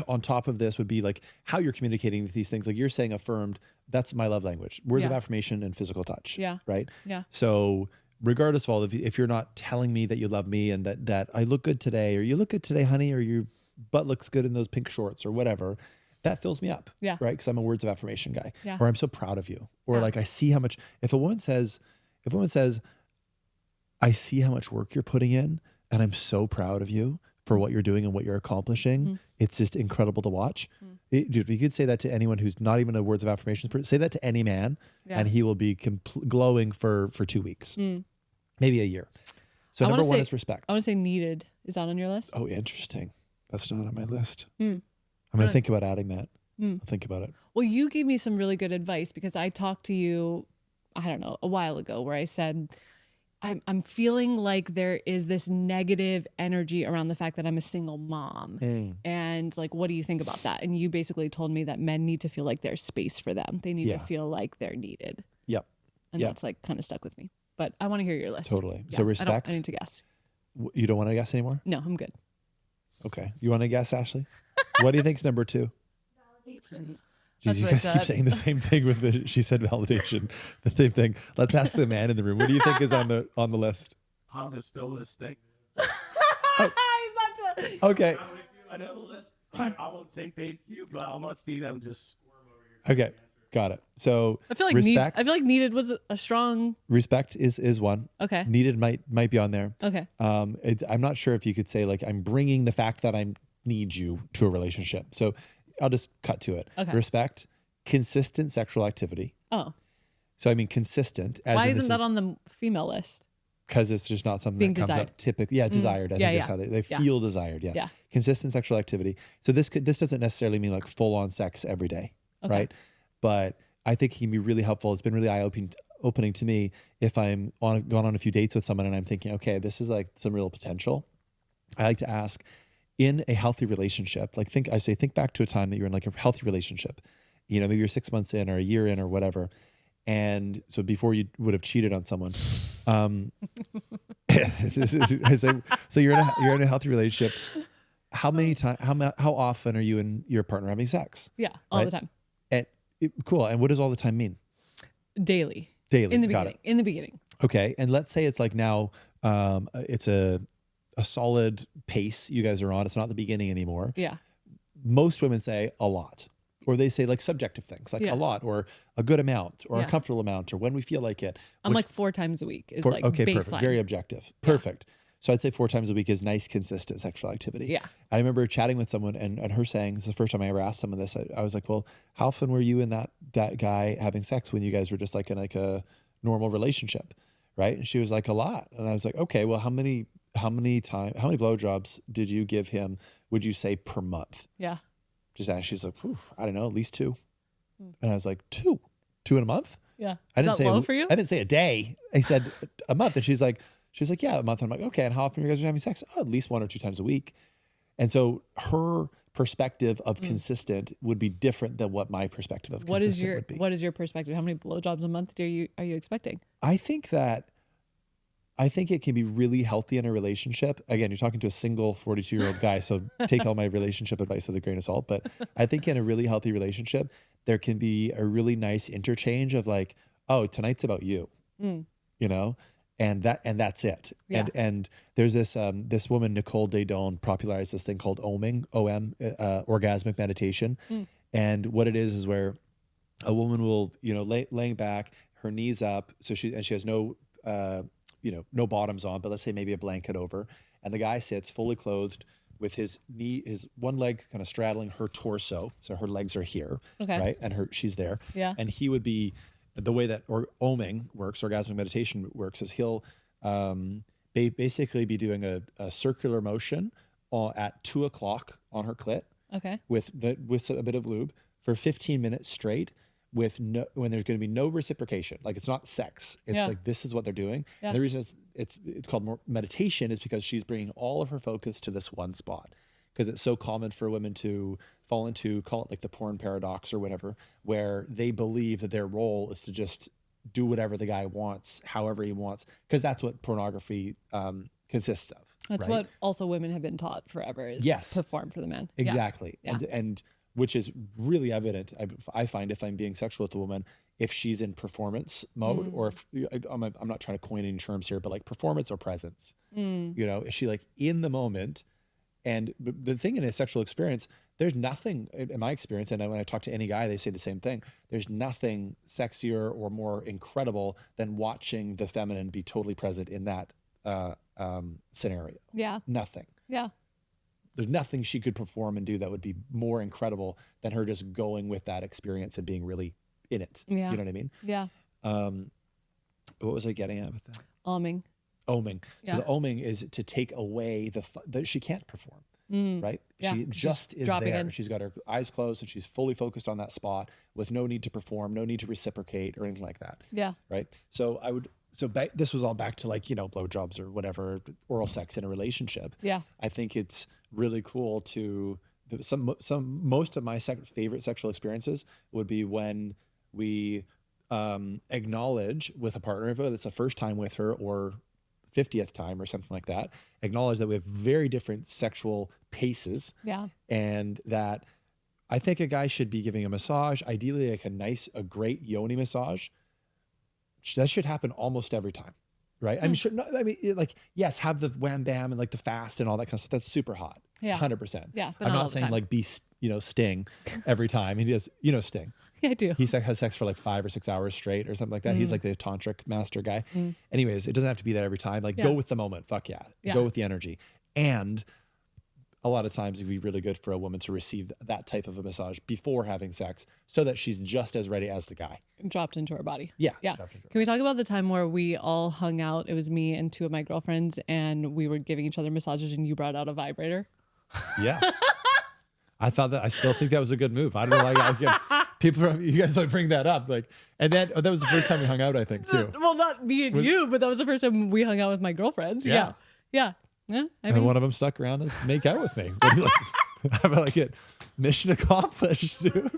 On top of this would be like how you're communicating with these things. Like you're saying affirmed, that's my love language. Words of affirmation and physical touch. Yeah. Right? Yeah. So regardless of all, if you're not telling me that you love me and that I look good today, or you look good today, honey, or your butt looks good in those pink shorts or whatever, that fills me up. Yeah. Right. Because I'm a words of affirmation guy. Yeah. Or I'm so proud of you. Or like I see how much, if a woman says, I see how much work you're putting in and I'm so proud of you for what you're doing and what you're accomplishing. It's just incredible to watch. Dude, if you could say that to anyone who's not even a words of affirmations person, say that to any man and he will be glowing for 2 weeks, maybe a year. So number 1 is respect. I want to say needed. Is that on your list? Oh, interesting. That's not on my list. I'm going to think about adding that. I'll think about it. Well, you gave me some really good advice because I talked to you, I don't know, a while ago where I said, I'm feeling like there is this negative energy around the fact that I'm a single mom. And like, what do you think about that? And you basically told me that men need to feel like there's space for them. They need to feel like they're needed. Yep. And that's like kind of stuck with me. But I want to hear your list. Totally. Yeah, So respect. I need to guess. You don't want to guess anymore? No, I'm good. Okay. You want to guess, Ashley? What do you think's number 2? Validation. Jeez, you guys keep saying the same thing with she said validation. The same thing. Let's ask the man in the room. What do you think is on the list? I'm just still listening. He's such a- Okay. I'm with you. I know this. I won't say thank you, but I want to see them just squirm over here. Okay. Got it. So I feel like respect. I feel like needed was a strong. Respect is one. Okay. Needed might be on there. Okay. I'm not sure if you could say like I'm bringing the fact that I need you to a relationship. So I'll just cut to it. Okay. Respect, consistent sexual activity. Oh, So I mean consistent. As why in isn't this that on the female list? Because it's just not something Being that comes desired. up typically. Yeah, desired. I Yeah, think is yeah. how they Yeah. feel desired. Yeah. Yeah. Consistent sexual activity. So this doesn't necessarily mean like full on sex every day, Okay. right? But I think it can be really helpful. It's been really opening to me if I'm gone on a few dates with someone and I'm thinking, okay, this is like some real potential. I like to ask, in a healthy relationship, like think back to a time that you're in like a healthy relationship. You know, maybe you're 6 months in or a year in or whatever. And so before you would have cheated on someone, so you're in a healthy relationship. How many times? How often are you and your partner having sex? Yeah, all Right? the time, And cool. And what does all the time mean? daily. Daily. In the Got beginning. In the beginning. it. Okay. And let's say it's like now, it's a solid pace you guys are on. It's not the beginning anymore. Yeah. Most women say a lot. Or they say like subjective things, like Yeah. a lot, or a good amount, or a Yeah. comfortable amount, or when we feel like it. I'm which- like 4 times a week is For- like okay, baseline. perfect. Very objective. Perfect. So I'd say 4 times a week is nice, consistent sexual activity. Yeah. I remember chatting with someone and her saying, this is the first time I ever asked someone this. I was like, well, how often were you and that guy having sex when you guys were just like in like a normal relationship? Right. And she was like, a lot. And I was like, okay, well, how many blowjobs did you give him, would you say, per month? Yeah. Just asked. She's like, I don't know, at least 2. And I was like, 2 in a month? Yeah. I Is didn't that say low for you? I didn't say a day. I said a month. And she's like, yeah, a month. I'm like, okay. And how often are you guys having sex? Oh, at least 1 or 2 times a week. And so her perspective of consistent would be different than what my perspective of consistent would be. What is your perspective? How many blowjobs a month are you expecting? I think it can be really healthy in a relationship. Again, you're talking to a single 42-year-old guy, so take all my relationship advice with a grain of salt. But I think in a really healthy relationship, there can be a really nice interchange of like, oh, tonight's about you, you know, and that's it. Yeah. And there's this woman, Nicole Daedone, popularized this thing called OMing, orgasmic meditation. And what it is where a woman will, you know, laying back, her knees up, so she has no no bottoms on, but let's say maybe a blanket over, and the guy sits fully clothed with his one leg kind of straddling her torso, so her legs are here, Okay. right, and she's there, Yeah. and he would be the way that oming works, orgasmic meditation works, is he'll basically be doing a circular motion at 2 o'clock on her clit Okay. with a bit of lube for 15 minutes straight. When there's going to be no reciprocation, like it's not sex, it's Yeah. like this is what they're doing. Yeah. And the reason it's called more meditation is because she's bringing all of her focus to this one spot. Because it's so common for women to fall into, call it like the porn paradox or whatever, where they believe that their role is to just do whatever the guy wants, however he wants, because that's what pornography consists of. That's right? what also women have been taught forever is Yes. perform for the man. Yeah. Exactly. Yeah. And which is really evident. I find if I'm being sexual with a woman, if she's in performance mode, or if I'm not trying to coin any terms here, but like performance or presence, you know, is she like in the moment? And the thing in a sexual experience, there's nothing in my experience. And when I talk to any guy, they say the same thing. There's nothing sexier or more incredible than watching the feminine be totally present in that scenario. Yeah. Nothing. Yeah. There's nothing she could perform and do that would be more incredible than her just going with that experience and being really in it. Yeah. You know what I mean? Yeah. What was I getting at with that? Oming. Oming. Yeah. So the oming is to take away that she can't perform, right? Yeah. She She's just is dropping there. in. She's got her eyes closed and she's fully focused on that spot with no need to perform, no need to reciprocate or anything like that. Yeah. Right. So this was all back to like, you know, blowjobs or whatever, oral sex in a relationship. Yeah. I think it's really cool to most of my favorite sexual experiences would be when we acknowledge with a partner, if it's the first time with her or 50th time or something like that, acknowledge that we have very different sexual paces. Yeah. And that I think a guy should be giving a massage, ideally like a great yoni massage. That should happen almost every time, right? I mean, sure. No, I mean, like, yes, have the wham bam and like the fast and all that kind of stuff. That's super hot. Yeah. 100%. Yeah, but I'm not all not the saying time. like be, Sting every time. He does, Sting. Yeah, I do. He has sex for like 5 or 6 hours straight or something like that. He's like the tantric master guy. Anyways, it doesn't have to be that every time. Like, go with the moment. Fuck yeah. Go with the energy. And a lot of times it'd be really good for a woman to receive that type of a massage before having sex so that she's just as ready as the guy. Dropped into her body. Yeah. Yeah. Can we talk about the time where we all hung out? It was me and 2 of my girlfriends, and we were giving each other massages, and you brought out a vibrator. Yeah. I still think that was a good move. I don't know why you guys don't bring that up. Like, and then that was the first time we hung out, I think, too. Well, not me and you, but that was the first time we hung out with my girlfriends. Yeah. Yeah. I And mean, one of them stuck around and make out with me. What do you like? How about like it? Mission accomplished, dude.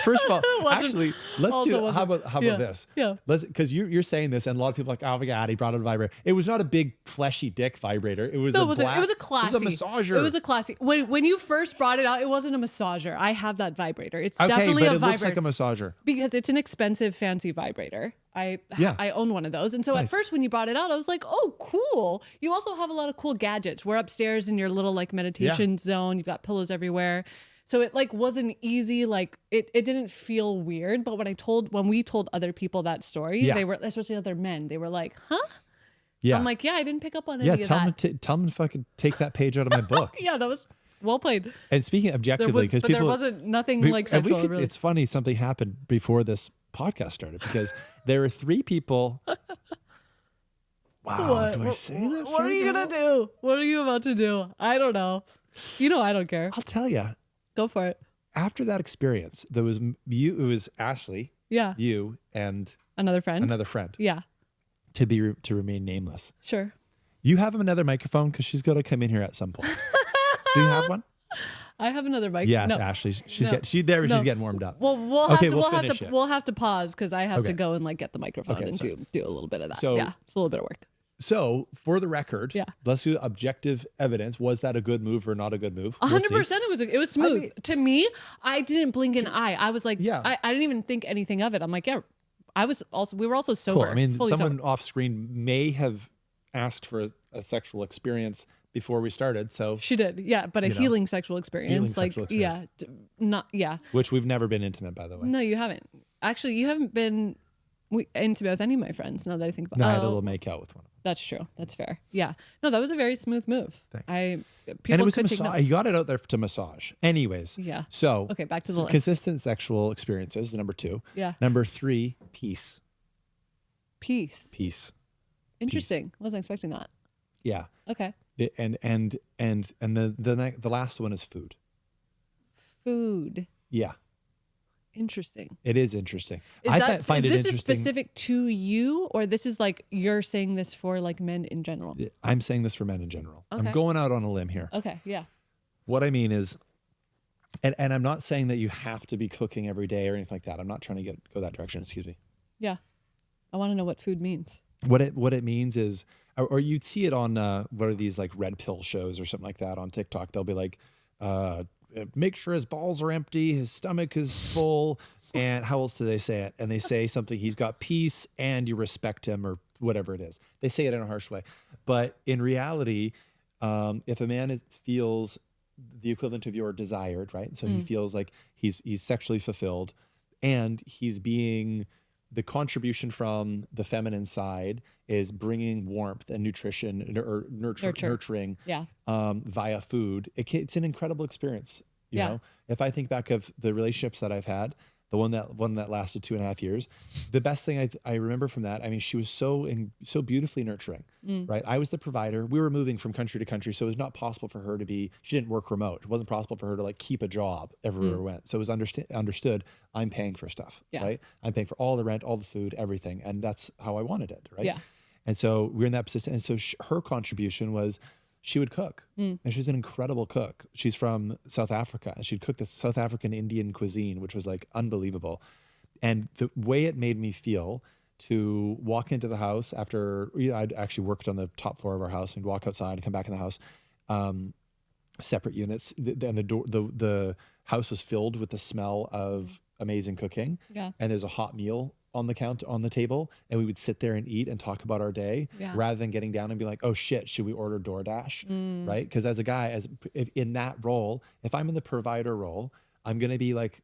First of all, actually, how about this? Yeah. Because you're saying this, and a lot of people are like, oh my God, he brought out a vibrator. It was not a big fleshy dick vibrator. It was no, a it wasn't. It was a classy. It was a massager. It was a classy. When you first brought it out, it wasn't a massager. I have that vibrator. It's okay, definitely but a it vibrator. looks like a massager. Because it's an expensive, fancy vibrator. I own one of those. And so Nice. at first when you brought it out, I was like, oh, cool. You also have a lot of cool gadgets. We're upstairs in your little like meditation zone. You've got pillows everywhere. So it like wasn't easy. Like it didn't feel weird. But when we told other people that story, they were, especially other men, they were like, huh? Yeah. I'm like, yeah, I didn't pick up on any of that. Tell them to fucking take that page out of my book. Yeah, that was well played. And speaking objectively, because people, there wasn't nothing like sexual. Really. It's funny, something happened before this podcast started because there were 3 people. Wow, What? do I say this? What are you gonna do? What are you about to do? I don't know. You know I don't care. I'll tell you. Go for it. After that experience, there was you. It was Ashley. Yeah. You and Another friend. another friend. Yeah. To remain nameless. Sure. You have another microphone because she's going to come in here at some point. Do you have one? I have another mic. Yes, No. Ashley. She's No. she's getting warmed up. Well, we'll have to pause because I have Okay. to go and like get the microphone Okay, and sorry. do a little bit of that. So- yeah, it's a little bit of work. So, for the record, Yeah. let's do objective evidence. Was that a good move or not a good move? We'll see. 100%. It was smooth. mean- To me, I didn't blink an eye. I was like, Yeah. I didn't even think anything of it. I'm like, yeah. We were also sober. Cool. I mean, fully someone sober. off screen may have asked for a sexual experience before we started, so She did, yeah, but a healing sexual experience, sexual experience. yeah. which we've never been intimate, by the way. No, you haven't. Actually, you haven't been intimate with any of my friends. Now that I think about, No, I had a little make out with one of them. That's true. That's fair. Yeah. No, that was a very smooth move. Thanks. People And it was a could take massage. notes. You got it out there to massage. Anyways. Yeah. So Okay, back to the list. consistent sexual experiences. Number 2. Yeah. Number 3, peace. Peace. Peace. Interesting. Wasn't expecting that. Yeah. Okay. And the last one is food. Food. Yeah. Interesting. It is interesting. Is I that, find is it this interesting. is specific to you, or this is like you're saying this for like men in general? I'm saying this for men in general. I'm Okay. going out on a limb here. Okay. Yeah. What I mean is, and I'm not saying that you have to be cooking every day or anything like that. I'm not trying to go that direction. Excuse me. Yeah. I want to know what food means. What it means is, or you'd see it on what are these like red pill shows or something like that on TikTok. They'll be like, make sure his balls are empty, his stomach is full, and how else do they say it? And they say something, he's got peace and you respect him or whatever it is. They say it in a harsh way, but in reality, if a man feels the equivalent of your desired, right? So he feels like he's sexually fulfilled, and he's being the contribution from the feminine side is bringing warmth and nutrition or nurturing Yeah. via food. It's an incredible experience. You Yeah. know, if I think back of the relationships that I've had, the one that lasted 2.5 years, the best thing I remember from that, I mean, she was so beautifully nurturing, right? I was the provider. We were moving from country to country, so it was not possible for her she didn't work remote. It wasn't possible for her to like keep a job everywhere we went. So it was understood. I'm paying for stuff, Yeah. right? I'm paying for all the rent, all the food, everything, and that's how I wanted it, right? Yeah. And so we're in that position, and so her contribution was, she would cook, and she's an incredible cook. She's from South Africa, and she'd cook this South African Indian cuisine, which was like unbelievable. And the way it made me feel to walk into the house after I'd actually worked on the top floor of our house, and walk outside and come back in the house, separate units, and the house was filled with the smell of amazing cooking. Yeah. And there's a hot meal on the table, and we would sit there and eat and talk about our day, rather than getting down and be like, oh shit, should we order DoorDash? Right? Because as a guy, if in that role, if I'm in the provider role, I'm going to be like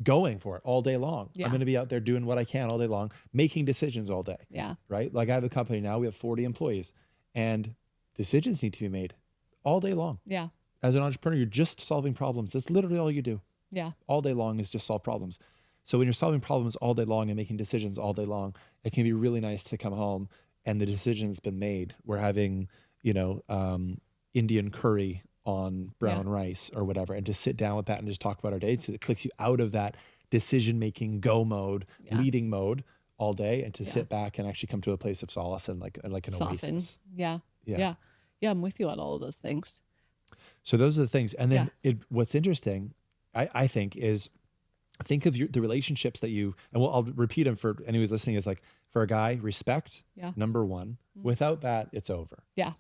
going for it all day long. I'm going to be out there doing what I can all day long, making decisions all day. Yeah. Right? Like I have a company now, we have 40 employees, and decisions need to be made all day long. Yeah. As an entrepreneur, you're just solving problems. That's literally all you do. Yeah. All day long is just solve problems. So when you're solving problems all day long and making decisions all day long, it can be really nice to come home and the decision's been made. We're having, Indian curry on brown rice or whatever, and just sit down with that and just talk about our day. So it clicks you out of that decision-making go mode, leading mode all day, and to sit back and actually come to a place of solace and like an oasis. Yeah. I'm with you on all of those things. So those are the things. And then what's interesting, I think, is think of the relationships that you, and I'll repeat them for anyone who's listening, is like, for a guy, respect, number one. Without that, it's over. Yeah.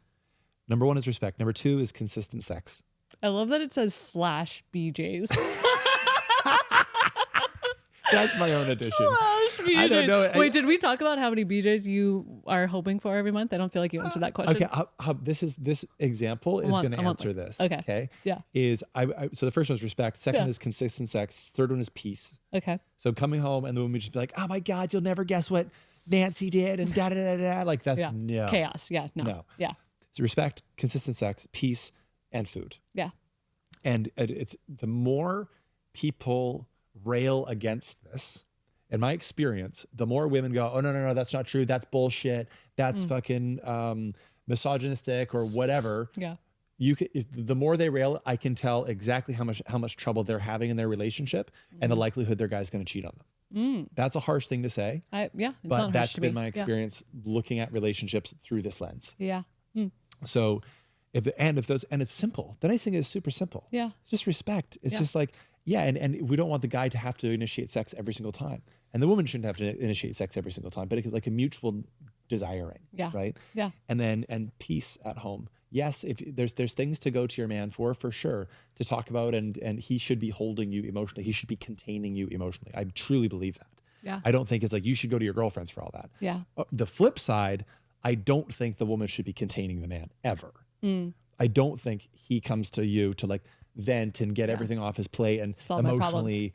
Number one is respect. Number two is consistent sex. I love that it says /BJs. That's my own addition. /BJs. I don't know. Wait, did we talk about how many BJs you are hoping for every month? I don't feel like you answered that question. Okay, this example is going to answer this. Okay. Yeah. So the first one is respect. Second is consistent sex. Third one is peace. Okay. So coming home and the woman would just be like, oh my God, you'll never guess what Nancy did and da da da da. Like that's no. Chaos. Yeah. No. Yeah. So respect, consistent sex, peace, and food. Yeah. And it's the more people rail against this, in my experience, the more women go, oh no, that's not true. That's bullshit. That's fucking misogynistic or whatever. Yeah. The more they rail, I can tell exactly how much trouble they're having in their relationship and the likelihood their guy's going to cheat on them. That's a harsh thing to say. But that's been my experience looking at relationships through this lens. Yeah. So it's simple. The nice thing is super simple. Yeah. It's just respect. It's just like, and we don't want the guy to have to initiate sex every single time. And the woman shouldn't have to initiate sex every single time, but like a mutual desiring. Yeah. Right. Yeah. And peace at home. Yes, if there's things to go to your man for sure, to talk about, and he should be holding you emotionally. He should be containing you emotionally. I truly believe that. Yeah. I don't think it's like you should go to your girlfriends for all that. Yeah. The flip side, I don't think the woman should be containing the man ever. I don't think he comes to you to like vent and get everything off his plate and solve emotionally,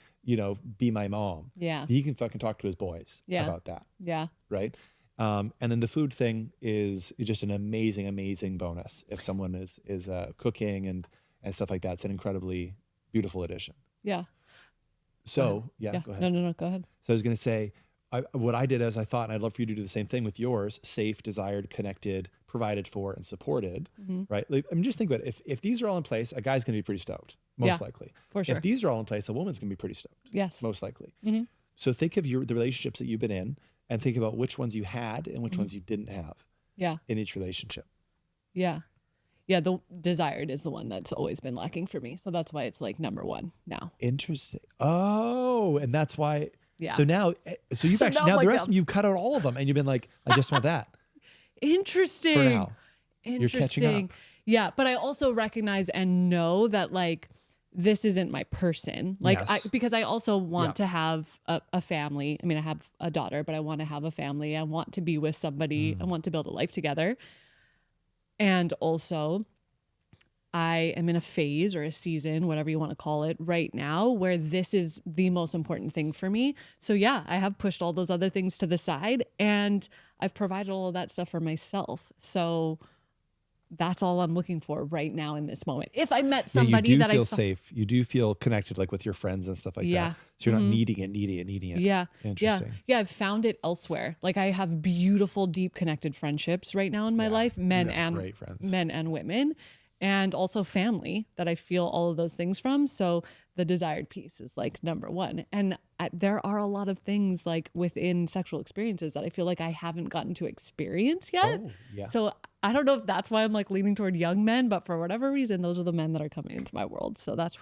be my mom. Yeah. He can fucking talk to his boys about that. Yeah. Right. And then the food thing is just an amazing, amazing bonus. If someone is cooking and stuff like that, it's an incredibly beautiful addition. Yeah. So go ahead. No, go ahead. So I was going to say, what I did as I thought, and I'd love for you to do the same thing with yours: safe, desired, connected, provided for, and supported. Right? Like, I mean, just think about it. If these are all in place, a guy's going to be pretty stoked, most likely. For sure. If these are all in place, a woman's going to be pretty stoked. Yes. Most likely. So think of the relationships that you've been in, and think about which ones you had and which ones you didn't have. Yeah. In each relationship. Yeah. Yeah. The desired is the one that's always been lacking for me. So that's why it's like number one now. Interesting. Oh, and that's why. Yeah. So now, you've actually, now the rest of them, you've cut out all of them and you've been like, I just want that. Interesting. For now. Interesting. You're catching up. Yeah. But I also recognize and know that like, this isn't my person. Like, because I also want to have a family. I mean, I have a daughter, but I want to have a family. I want to be with somebody. I want to build a life together. And also, I am in a phase or a season, whatever you want to call it, right now, where this is the most important thing for me. So yeah, I have pushed all those other things to the side and I've provided all of that stuff for myself. So that's all I'm looking for right now in this moment. If I met somebody you do that feel safe, you do feel connected, like with your friends and stuff like that. So you're not needing it. Yeah. Interesting. Yeah. I've found it elsewhere. Like I have beautiful, deep connected friendships right now in my life, men and women, and also family that I feel all of those things from. So the desired piece is like number one. And there are a lot of things like within sexual experiences that I feel like I haven't gotten to experience yet. Oh, yeah. So I don't know if that's why I'm like leaning toward young men, but for whatever reason, those are the men that are coming into my world. So that's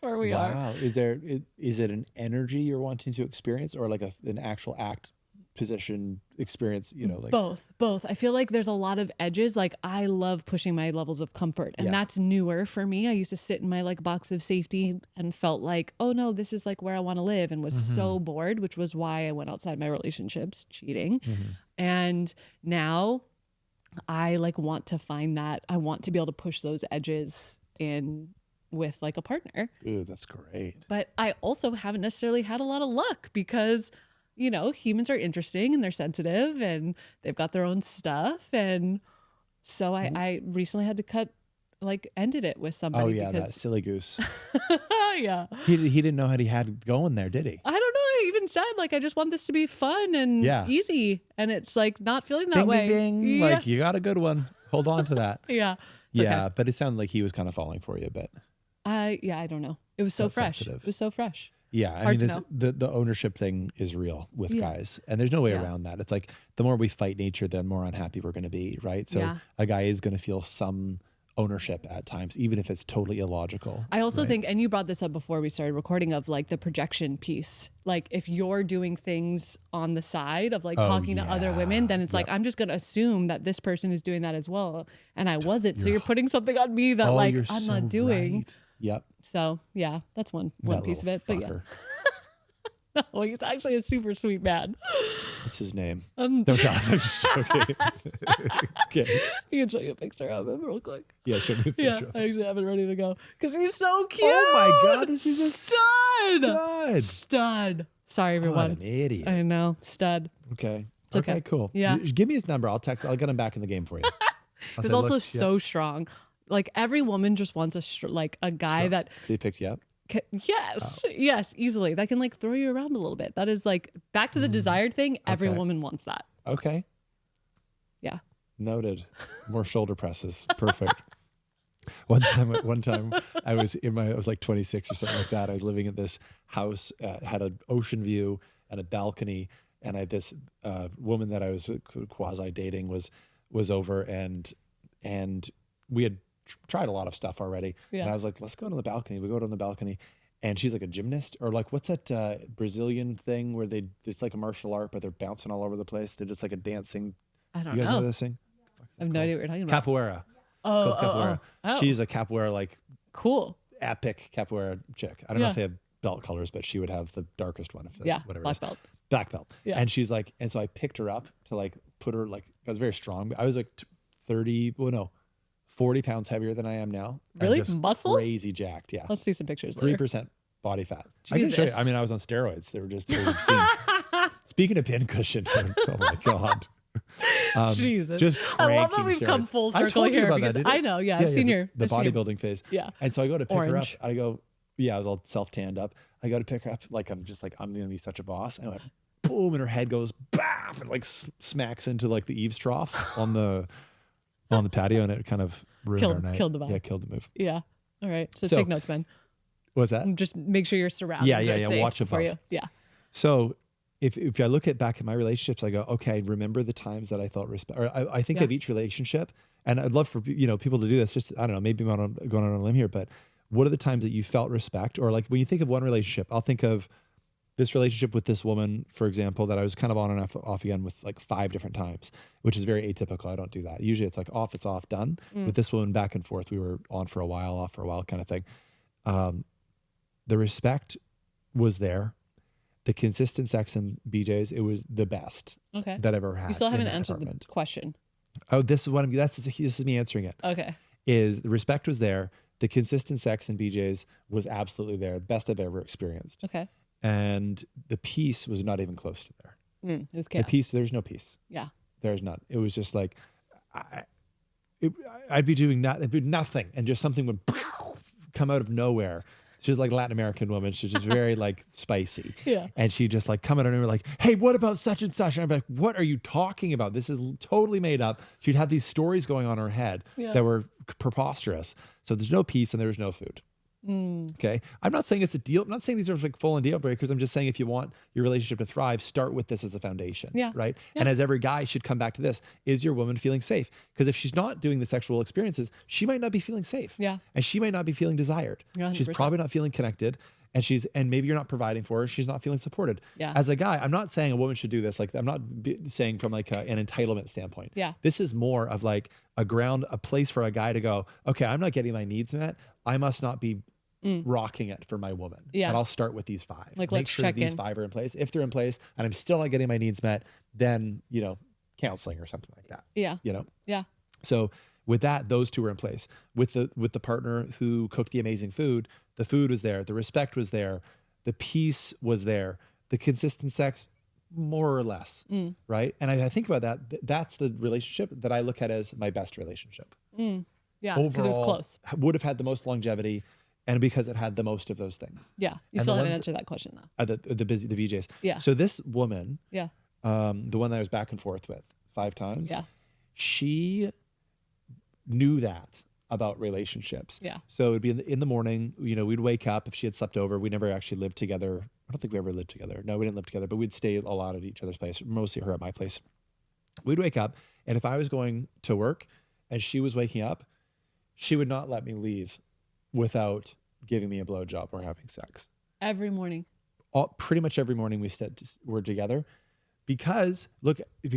where we are. Wow. Is it an energy you're wanting to experience, or like an actual act position, experience, you know, like Both. I feel like there's a lot of edges. Like I love pushing my levels of comfort, and that's newer for me. I used to sit in my like box of safety and felt like, oh no, this is like where I want to live, and was so bored, which was why I went outside my relationships, cheating. And now I like want to find that. I want to be able to push those edges in with like a partner. Ooh, that's great. But I also haven't necessarily had a lot of luck because, you know, humans are interesting and they're sensitive and they've got their own stuff. And so I recently had to ended it with somebody. Oh yeah, because, that silly goose. yeah. He didn't know how he had going there, did he? I don't know. I even said like, I just want this to be fun and easy. And it's like not feeling that Ding, way. ding, ding. Yeah. Like you got a good one. Hold on to that. Yeah. Yeah. Okay. But it sounded like he was kind of falling for you a bit. I don't know. It was so That's fresh. sensitive. It was so fresh. Yeah, I Hard mean, to the ownership thing is real with guys, and there's no way around that. It's like the more we fight nature, the more unhappy we're going to be, right? So a guy is going to feel some ownership at times, even if it's totally illogical. I also think, and you brought this up before we started recording, of like the projection piece. Like if you're doing things on the side of like talking to other women, then it's like, I'm just going to assume that this person is doing that as well. And I wasn't. So you're putting something on me that like I'm not doing. Right. Yep. So yeah, that's one piece of it. Fucker. But no, he's actually a super sweet man. What's his name? Don't tell us. I'm just joking. Okay. I can show you a picture of him real quick. Yeah, show me a picture. Yeah, of him. I actually have it ready to go because he's so cute. Oh my God, this is a stud. stud. Sorry, everyone. What an idiot. I know, stud. Okay. okay. Cool. Yeah. Give me his number. I'll get him back in the game for you. He's also so strong. Like every woman just wants a guy that he picked you up. Yes, easily. That can like throw you around a little bit. That is like back to the desired thing. Every woman wants that. Okay. Yeah. Noted. More shoulder presses. Perfect. One time I was like 26 or something like that. I was living in this house, had an ocean view and a balcony, and I had this woman that I was quasi dating was over, and we had tried a lot of stuff already. Yeah. And I was like, let's go to the balcony. We go to the balcony, and she's like a gymnast, or like, what's that Brazilian thing where it's like a martial art, but they're bouncing all over the place. They're just like a dancing. I don't know. You guys know this thing? I have no idea what you're talking about. Capoeira. Oh, it's called capoeira. Oh. She's a capoeira, like cool, epic capoeira chick. I don't know if they have belt colors, but she would have the darkest one. If that's whatever black belt. Black belt. Yeah. And she's like, and so I picked her up to like put her, like, I was very strong. I was like 40 pounds heavier than I am now. Really? Just muscle? Crazy jacked. Yeah. Let's see some pictures. 3% body fat. Jesus. I can show you. I mean, I was on steroids. They were obscene. Speaking of pincushion, oh my God. Jesus. Just I love that cranking we've come steroids. full I circle told you here about because that, didn't I know, I've seen the bodybuilding phase. Yeah. And so I go to pick her up. Orange. I go, I was all self-tanned up. I go to pick her up. Like, I'm going to be such a boss. And I went, boom, and her head goes, baff, and like smacks into like the eaves trough on the patio, and it kind of ruined our night. Killed the vibe. Yeah, killed the move. Yeah. All right. So take notes, man. What's that? Just make sure your surroundings are safe watch for above. you. Yeah. So if I look back at my relationships, I go, okay, remember the times that I felt respect, or I think of each relationship, and I'd love for people to do this. Just, I don't know, maybe I'm going on a limb here, but what are the times that you felt respect? Or like when you think of one relationship, I'll think of this relationship with this woman, for example, that I was kind of on and off again with like 5 different times, which is very atypical. I don't do that. Usually it's like off, it's off, done. With this woman, back and forth, we were on for a while, off for a while, kind of thing. The respect was there. The consistent sex and BJ's, it was the best that I've ever had. You still haven't answered the question. Oh, this is me answering it. Okay. Is the respect was there. The consistent sex and BJ's was absolutely there. The best I've ever experienced. Okay. And the peace was not even close to there. It was chaos. The peace, there's no peace. Yeah. There's none. It was just like, I'd be doing nothing, and just something would come out of nowhere. She's like a Latin American woman. She's just very like spicy. Yeah. And she just like come out and like, hey, what about such and such? And I'm like, what are you talking about? This is totally made up. She'd have these stories going on in her head that were preposterous. So there's no peace and there's no food. Okay. I'm not saying it's a deal. I'm not saying these are like full on deal breakers. I'm just saying if you want your relationship to thrive, start with this as a foundation. Yeah. Right. Yeah. And as every guy should come back to this, is your woman feeling safe? Because if she's not doing the sexual experiences, she might not be feeling safe. Yeah. And she might not be feeling desired. 100%. She's probably not feeling connected. and maybe you're not providing for her. She's not feeling supported. Yeah. As a guy, I'm not saying a woman should do this. Like, I'm not saying from like an entitlement standpoint. Yeah. This is more of like a place for a guy to go, okay, I'm not getting my needs met. I must not be rocking it for my woman. Yeah. And I'll start with these 5. Like, Make let's sure check these in. 5 are in place. If they're in place and I'm still not getting my needs met, then, counseling or something like that. Yeah. Yeah. So with that, those 2 were in place. With the partner who cooked the amazing food, the food was there, the respect was there, the peace was there, the consistent sex, more or less, right? And I think about that. That's the relationship that I look at as my best relationship. Yeah, because it was close. Would have had the most longevity, and because it had the most of those things. Yeah, you And still the haven't ones- answered that question though. The BJs. Yeah. So this woman, Yeah. the one that I was back and forth with 5 times, Yeah. she knew that about relationships. Yeah. So it'd be in the morning, we'd wake up if she had slept over. We never actually lived together. I don't think we ever lived together. No, we didn't live together, but we'd stay a lot at each other's place, mostly her at my place. We'd wake up, and if I was going to work and she was waking up, she would not let me leave without giving me a blowjob or having sex. Every morning. Pretty much every morning we're together because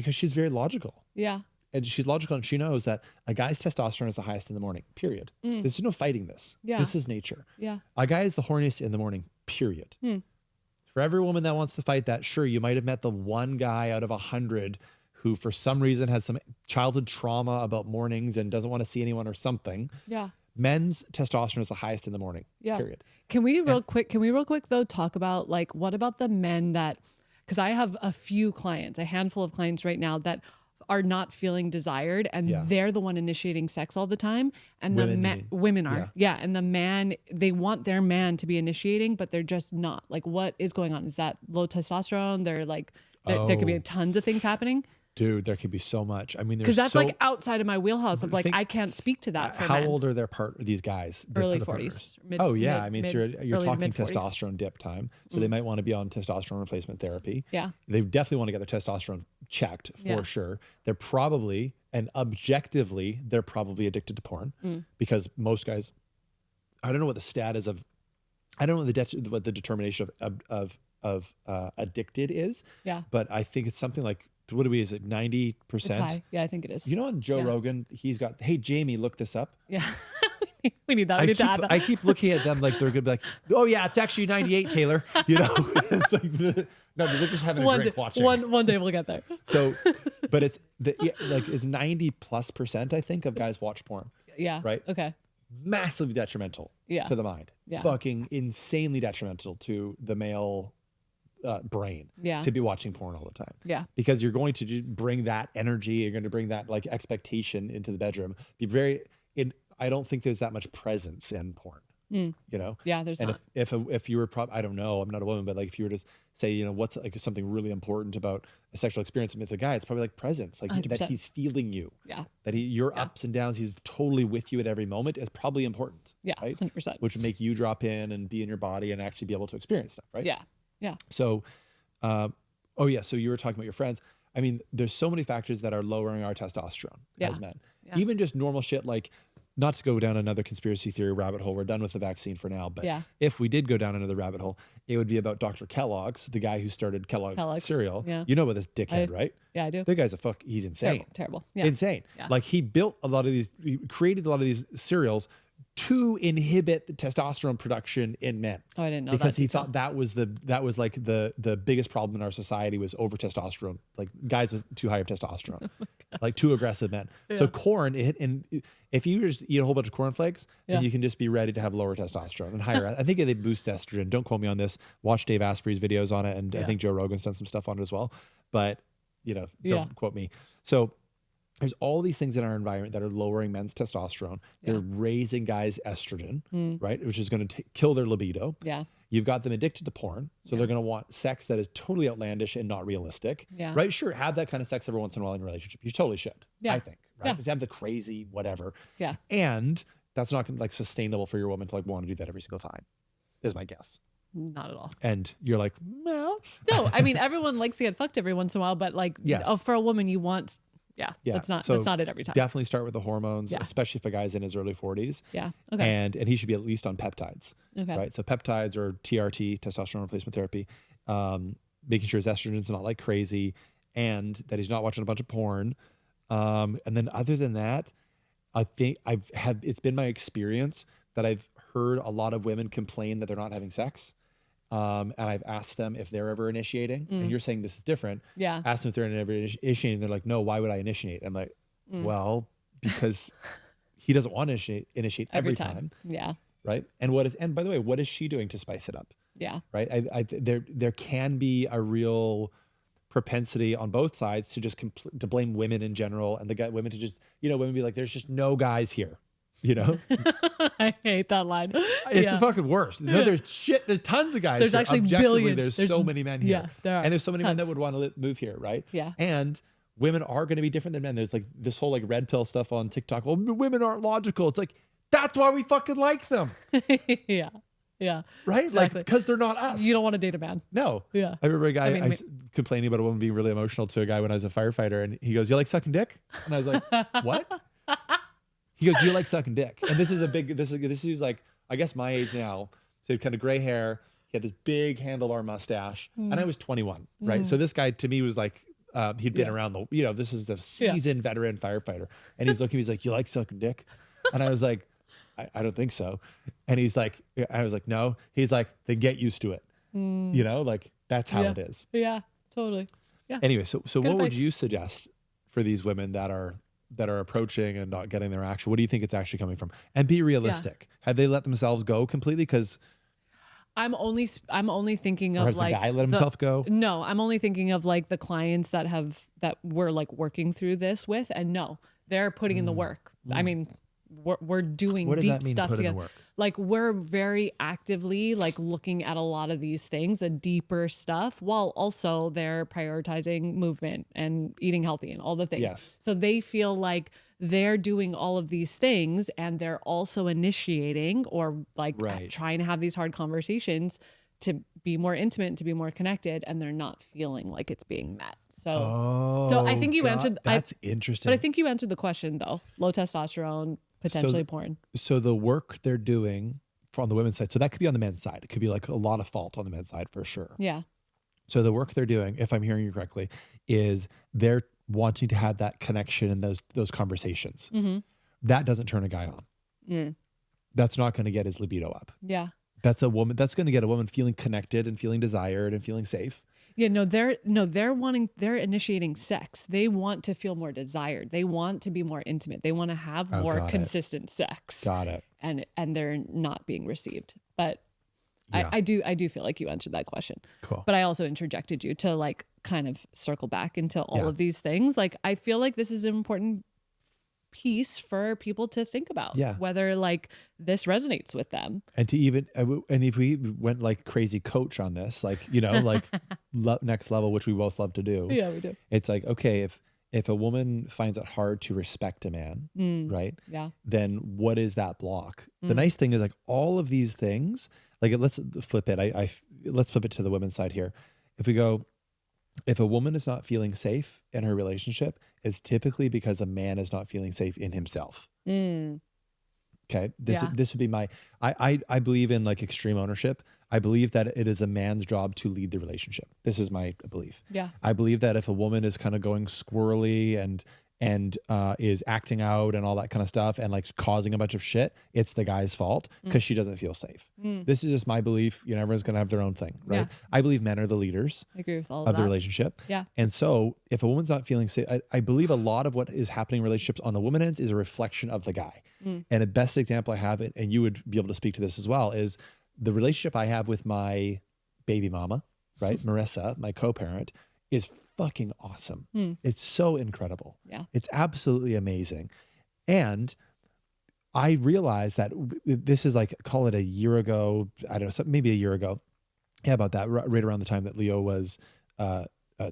she's very logical. Yeah. And she's logical, and she knows that a guy's testosterone is the highest in the morning, period. There's no fighting this. Yeah. This is nature. Yeah. A guy is the horniest in the morning, period. For every woman that wants to fight that, sure, you might have met the one guy out of 100 who for some reason had some childhood trauma about mornings and doesn't want to see anyone or something. Yeah. Men's testosterone is the highest in the morning, Yeah. period. Can we real quick though talk about like what about the men that, because I have a handful of clients right now that are not feeling desired, and they're the one initiating sex all the time, and women are and the man, they want their man to be initiating, but they're just not. Like, what is going on? Is that low testosterone? They're like there could be tons of things happening. Dude, there could be so much. I mean, because that's like outside of my wheelhouse of like I can't speak to that. For how men. old are these guys? Early the 40s. partners? Mid- Oh yeah, mid- I mean, mid- so you're early to talking mid-40s. testosterone dip time, so they might want to be on testosterone replacement therapy. Yeah. They definitely want to get their testosterone checked for sure. They're probably, and objectively, they're probably addicted to porn because most guys, I don't know what the stat is of, I don't know what the determination of addicted is. Yeah. But I think it's something like, what do we, is it 90%? It's high. Yeah, I think it is. You know, on Joe Rogan, he's got, hey, Jamie, look this up. Yeah. we need that. We need to add that. I keep looking at them like they're going to be like, oh, yeah, it's actually 98, Taylor. It's like, no, they're just having a drink watching. One day we'll get there. So, but it's it's 90+%, I think, of guys watch porn. Yeah. Right? Okay. Massively detrimental to the mind. Yeah. Fucking insanely detrimental to the male brain to be watching porn all the time. Yeah. Because you're going to bring that energy, you're going to bring that like expectation into the bedroom. I don't think there's that much presence in porn. Yeah, there's and not. if you were I don't know, I'm not a woman, but like if you were to say, what's like something really important about a sexual experience with a guy, it's probably like presence, like 100%. that he's feeling you. Yeah. That your ups and downs, he's totally with you at every moment is probably important. Yeah, right? 100%. Which would make you drop in and be in your body and actually be able to experience stuff, right? Yeah. Yeah. So, so you were talking about your friends. I mean, there's so many factors that are lowering our testosterone as men. Yeah. Even just normal shit like, not to go down another conspiracy theory rabbit hole. We're done with the vaccine for now. But if we did go down another rabbit hole, it would be about Dr. Kellogg's, the guy who started Kellogg's cereal. Yeah. You know about this dickhead, right? Yeah, I do. The guy's he's insane. Terrible. Yeah. Insane. Yeah. Like he created a lot of these cereals to inhibit the testosterone production in men. Oh, I didn't know because that he thought that was like the biggest problem in our society was over testosterone, like guys with too high of testosterone, like too aggressive men. Yeah. So corn, and if you just eat a whole bunch of cornflakes, then you can just be ready to have lower testosterone and higher. I think they boost estrogen. Don't quote me on this. Watch Dave Asprey's videos on it, and I think Joe Rogan's done some stuff on it as well. But don't quote me. So there's all these things in our environment that are lowering men's testosterone. They're raising guys' estrogen, right? Which is going to kill their libido. Yeah. You've got them addicted to porn. So they're going to want sex that is totally outlandish and not realistic. Yeah. Right? Sure, have that kind of sex every once in a while in a relationship. You totally should, I think. Right? Yeah. Just have the crazy whatever. Yeah. And that's not gonna, sustainable for your woman to want to do that every single time, is my guess. Not at all. And you're like, no. No, I mean, everyone likes to get fucked every once in a while, but for a woman, you want Yeah. Yeah. That's not it every time. Definitely start with the hormones, Yeah. especially if a guy's in his early 40s. Yeah. Okay. And he should be at least on peptides. Okay. Right. So peptides or TRT, testosterone replacement therapy, making sure his estrogen's not like crazy, and that he's not watching a bunch of porn. And then other than that, I think it's been my experience that I've heard a lot of women complain that they're not having sex. And I've asked them if they're ever initiating, and you're saying this is different. Yeah. Ask them if they're ever initiating. They're like, no, why would I initiate? I'm like, well, because he doesn't want to initiate every time. Yeah. Right. And by the way, what is she doing to spice it up? Yeah. Right. There can be a real propensity on both sides to just to blame women in general, and women to just, women be like, there's just no guys here. I hate that line. It's the fucking worst. No, there's tons of guys. There's here. actually Objectively, billions. There's so many men here. Yeah, there are. And there's so many men Tons. that would want to move here, right? Yeah. And women are going to be different than men. There's like this whole like red pill stuff on TikTok. Well, women aren't logical. It's like, that's why we fucking like them. Yeah. Yeah. Right? Exactly. Like, because they're not us. You don't want to date a man. No. Yeah. I remember a guy complaining about a woman being really emotional to a guy when I was a firefighter, and he goes, "You like sucking dick?" And I was like, "What?" He goes, "Do you like sucking dick?" And this is like, I guess my age now. So he had kind of gray hair. He had this big handlebar mustache, and I was 21, right? So this guy to me was like, he'd been around this is a seasoned veteran firefighter, and he's looking, he's like, "You like sucking dick?" And I was like, I don't think so. And I was like, no. He's like, then get used to it. Like that's how it is. Yeah, totally. Yeah. Anyway, so what would advice. you suggest for these women that are approaching and not getting their action? What do you think it's actually coming from? And be realistic. Have they let themselves go completely? Because I'm only thinking or of has like the guy let himself go? No, I'm only thinking of like the clients that we're like working through this with, and no, they're putting in the work. I mean, we're doing What does deep that mean, stuff put in the together. work? Like we're very actively like looking at a lot of these things, the deeper stuff, while also they're prioritizing movement and eating healthy and all the things. Yes. So they feel like they're doing all of these things, and they're also initiating or like Right. trying to have these hard conversations to be more intimate, to be more connected, and they're not feeling like it's being met. So I think you answered. That's interesting. But I think you answered the question though. Low testosterone, potentially porn. So the work they're doing on the women's side, so that could be on the men's side. It could be like a lot of fault on the men's side for sure. Yeah. So the work they're doing, if I'm hearing you correctly, is they're wanting to have that connection and those conversations. Mm-hmm. That doesn't turn a guy on. Mm. That's not going to get his libido up. Yeah. That's going to get a woman feeling connected and feeling desired and feeling safe. Yeah, they're initiating sex. They want to feel more desired. They want to be more intimate. They want to have more consistent sex. Got it. And they're not being received. But Yeah. I do feel like you answered that question. Cool. But I also interjected you to like kind of circle back into all of these things. Like I feel like this is an important piece for people to think about. Yeah. Whether like this resonates with them. And to even, and if we went like crazy coach on this, like, like next level, which we both love to do. Yeah, we do. It's like, okay, if a woman finds it hard to respect a man, right? Yeah. Then what is that block? The nice thing is like all of these things, like let's flip it. Let's flip it to the women's side here. If a woman is not feeling safe in her relationship, it's typically because a man is not feeling safe in himself. Okay. This would be I believe in like extreme ownership. I believe that it is a man's job to lead the relationship. This is my belief. Yeah. I believe that if a woman is kind of going squirrely and is acting out and all that kind of stuff and like causing a bunch of shit, it's the guy's fault because she doesn't feel safe. This is just my belief. Everyone's going to have their own thing, right? Yeah. I believe men are the leaders I agree with all of of that. the relationship. Yeah. And so if a woman's not feeling safe, I believe a lot of what is happening in relationships on the woman ends is a reflection of the guy. And the best example I have, and you would be able to speak to this as well, is the relationship I have with my baby mama, right? Marissa, my co-parent, is fucking awesome. It's so incredible. Yeah. It's absolutely amazing. And I realized that this is like, call it a year ago, I don't know, maybe a year ago. Yeah, about that, right around the time that Leo was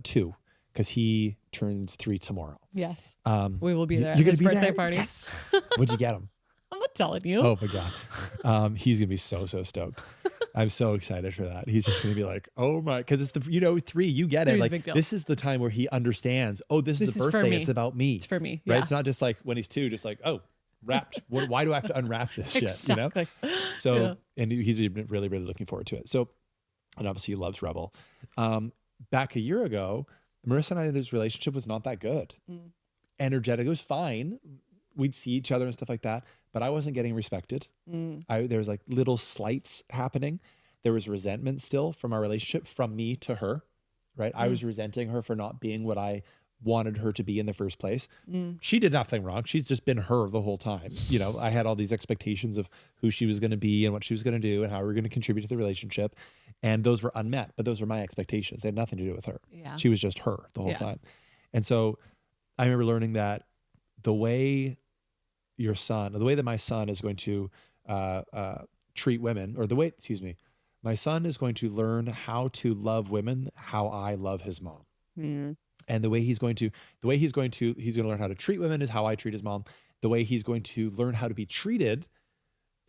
2, because he turns 3 tomorrow. Yes. We will be there. You're at his gonna be birthday there? party. Yes. What'd you get him? I'm not telling you. Oh my God. He's going to be so stoked. I'm so excited for that. He's just going to be like, oh my, because it's the, 3, you get it. Three's a Like big deal. this is the time where he understands, oh, this is This a is for birthday. me. It's about me. It's for me. Right. Yeah. It's not just like when he's 2, just like, oh, wrapped. Why do I have to unwrap this shit? Exactly. So, and he's been really, really looking forward to it. So, and obviously he loves Rebel. Back a year ago, Marissa and I's relationship was not that good. Energetic. It was fine. We'd see each other and stuff like that, but I wasn't getting respected. There was like little slights happening. There was resentment still from our relationship from me to her, right? I was resenting her for not being what I wanted her to be in the first place. She did nothing wrong. She's just been her the whole time. I had all these expectations of who she was going to be and what she was going to do and how we were going to contribute to the relationship. And those were unmet, but those were my expectations. They had nothing to do with her. Yeah. She was just her the whole time. And so I remember learning that the way the way that my son is going to treat women, or my son is going to learn how to love women how I love his mom. And the way he's going to learn how to treat women is how I treat his mom. The way he's going to learn how to be treated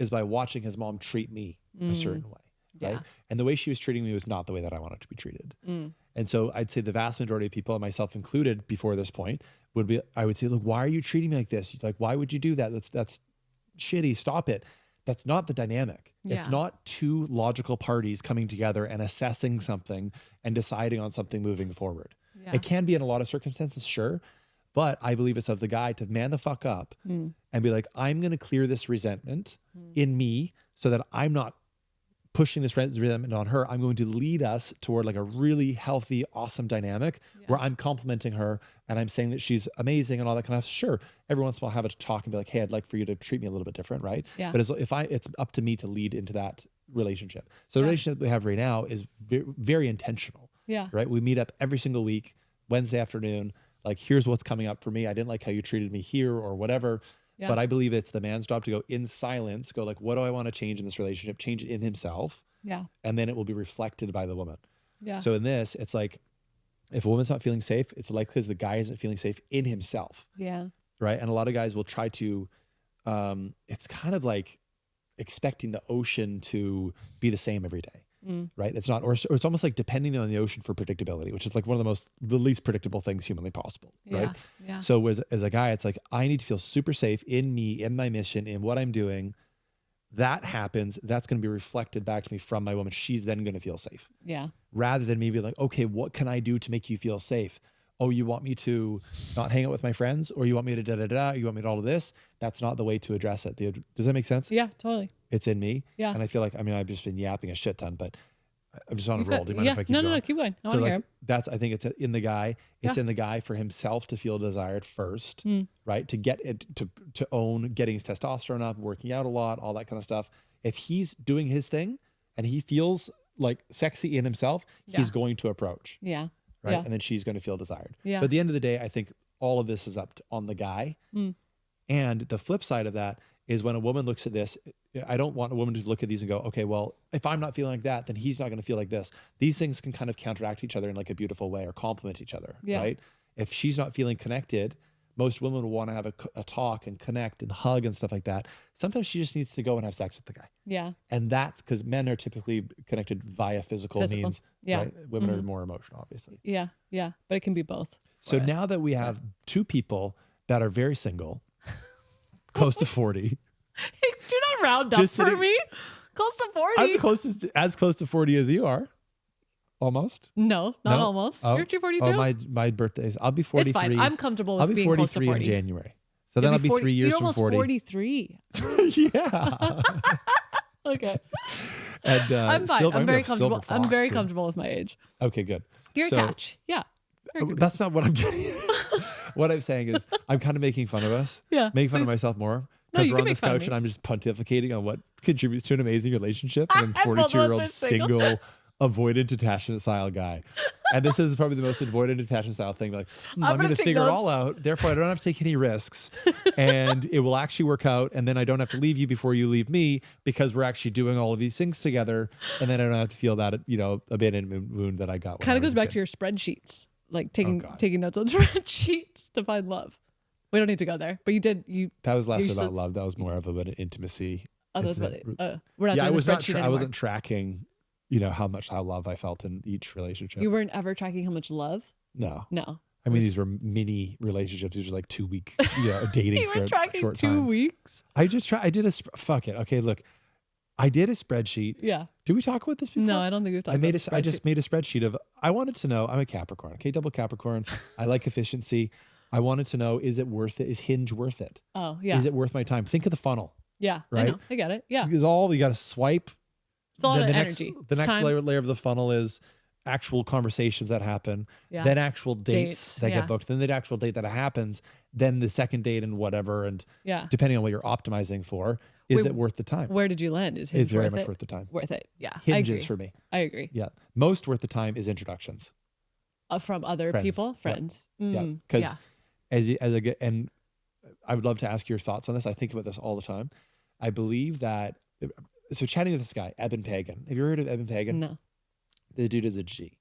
is by watching his mom treat me a certain way. Right. Yeah. And the way she was treating me was not the way that I wanted to be treated. And so I'd say the vast majority of people, and myself included before this point, I would say, look, why are you treating me like this? Like, why would you do that? That's shitty. Stop it. That's not the dynamic. It's not 2 logical parties coming together and assessing something and deciding on something moving forward. Yeah. It can be in a lot of circumstances, sure. But I believe it's of the guy to man the fuck up and be like, I'm going to clear this resentment in me so that I'm not pushing this resentment on her. I'm going to lead us toward like a really healthy, awesome dynamic where I'm complimenting her and I'm saying that she's amazing and all that kind of stuff. Sure, every once in a while I'll have a talk and be like, hey, I'd like for you to treat me a little bit different, right? Yeah. But it's up to me to lead into that relationship. So the relationship we have right now is very, very intentional. Yeah. Right? We meet up every single week, Wednesday afternoon. Like, here's what's coming up for me. I didn't like how you treated me here or whatever. Yeah. But I believe it's the man's job to go in silence, go like, what do I want to change in this relationship? Change it in himself. Yeah. And then it will be reflected by the woman. Yeah. So in this, it's like, if a woman's not feeling safe, it's likely because the guy isn't feeling safe in himself. Yeah. Right. And a lot of guys will try to, it's kind of like expecting the ocean to be the same every day. Right. It's not, or it's almost like depending on the ocean for predictability, which is like one of the least predictable things humanly possible. Right. Yeah. So as a guy, it's like, I need to feel super safe in me, in my mission, in what I'm doing. That happens. That's going to be reflected back to me from my woman. She's then going to feel safe. Yeah. Rather than me be like, okay, what can I do to make you feel safe? Oh, you want me to not hang out with my friends, or you want me to da-da-da, you want me to all of this? That's not the way to address it. Does that make sense? Yeah, totally. It's in me. Yeah. And I feel like, I've just been yapping a shit ton, but I'm just on a roll. Do you mind if I keep going? No, keep going. I so want to hear. I think it's in the guy. It's in the guy for himself to feel desired first, right? To get it, to own getting his testosterone up, working out a lot, all that kind of stuff. If he's doing his thing and he feels like sexy in himself, he's going to approach. Yeah. Right. Yeah. And then she's going to feel desired. Yeah. So at the end of the day, I think all of this is on the guy. And the flip side of that is when a woman looks at this, I don't want a woman to look at these and go, okay, well, if I'm not feeling like that, then he's not going to feel like this. These things can kind of counteract each other in like a beautiful way or complement each other. Yeah. Right. If she's not feeling connected, most women will want to have a talk and connect and hug and stuff like that. Sometimes she just needs to go and have sex with the guy. Yeah. And that's because men are typically connected via physical means. Yeah. Right? Women are more emotional, obviously. Yeah. Yeah. But it can be both. So now that we have 2 people that are very single, close to 40. Hey, do not round up for me. Close to 40. I'm as close to 40 as you are. Almost. No, not almost. You're 242. Oh, my birthday's. I'll be 43. It's fine. I'm comfortable with being close to 40. I'll be 43 in January. So then I'll be 3 years from 40. You're almost 43. Yeah. Okay. And I'm fine. I'm very comfortable. I'm very comfortable with my age. Okay, good. You're a catch. Yeah. That's not what I'm getting. What I'm saying is I'm kind of making fun of us. Yeah. Making fun of myself more. Because we're on this couch and I'm just pontificating on what contributes to an amazing relationship. And I'm 42-year-old single, avoidant attachment style guy. And this is probably the most avoidant attachment style thing. Like, I'm going to figure it all out. Therefore, I don't have to take any risks. And it will actually work out. And then I don't have to leave you before you leave me because we're actually doing all of these things together. And then I don't have to feel that, abandonment wound that I got. Kind of goes back to your spreadsheets, like taking notes on spreadsheets to find love. We don't need to go there, but you did. That was less about love. That was more of an intimacy. Oh, that's intimate. funny. We're not Yeah, doing the spreadsheet I anymore. wasn't tracking, how love I felt in each relationship. You weren't ever tracking how much love? No. No. I mean, these were mini relationships. These were like 2 week, dating You for were a tracking short 2 time. weeks? I did fuck it. Okay, look, I did a spreadsheet. Yeah. Did we talk about this before? No, I don't think we've talked about the I spreadsheet. just made a spreadsheet of, I wanted to know, I'm a Capricorn, okay, double Capricorn. I like efficiency. I wanted to know, is it worth it? Is Hinge worth it? Oh, yeah. Is it worth my time? Think of the funnel. Yeah, right? I know. I get it. Yeah. Because you got to swipe. It's a lot of the energy. The It's next time. layer of the funnel is actual conversations that happen, Yeah. then actual dates that yeah. get booked, then the actual date that happens, then the second date and whatever. And Yeah. depending on what you're optimizing for, is Wait, it worth the time? Where did you land? Is Hinge It's very worth much it? worth the time. Worth it. Yeah. Hinge I is agree. for me. I agree. Yeah. Most worth the time is introductions. From other Friends. people, Yeah. friends. Yeah. Mm, Because yeah. as I get, and I would love to ask your thoughts on this. I think about this all the time. I believe that, so chatting with this guy, Eben Pagan. Have you ever heard of Eben Pagan? No. The dude is a G.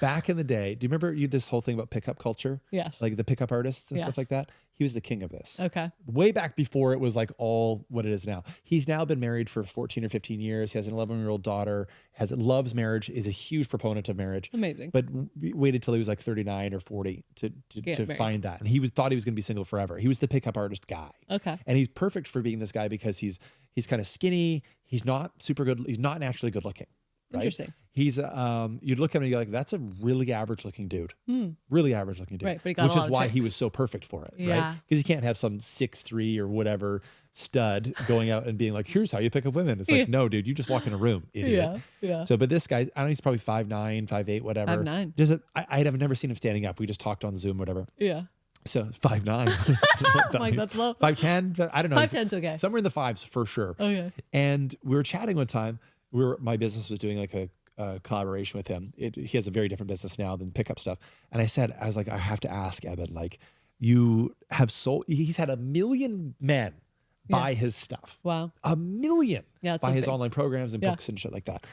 Back in the day, do you remember this whole thing about pickup culture? Yes. Like the pickup artists and stuff Yes. like that? He was the king of this. Okay. Way back before it was like all what it is now. He's now been married for 14 or 15 years. He has an 11-year-old daughter, loves marriage, is a huge proponent of marriage. Amazing. But waited till he was like 39 or 40 to married. find that. And thought he was going to be single forever. He was the pickup artist guy. Okay. And he's perfect for being this guy because he's kind of skinny. He's not super good. He's not naturally good looking. Right? Interesting. He's you'd look at him and you're like, that's a really average looking dude. Really average looking dude. Right, but he got which a is lot of why he chicks. was so perfect for it. Right? Yeah. Because you can't have some 6'3" or whatever stud going out and being like, here's how you pick up women. It's like, no, dude, you just walk in a room, idiot. Yeah. Yeah. So, but this guy, I don't know, he's probably 5'9", 5'8", whatever. 5'9". I've never seen him standing up. We just talked on Zoom, whatever. Yeah. So 5'9". I'm like, that's low. 5'10", I don't know. 5'10's okay. Somewhere in the fives for sure. Okay. And we were chatting one time. My business was doing like a collaboration with him. He has a very different business now than pickup stuff. And I was like, I have to ask Eben, like, he's had 1 million men buy his stuff. Wow. 1 million Yeah, it's buy his something. online programs and Yeah. books and shit like that.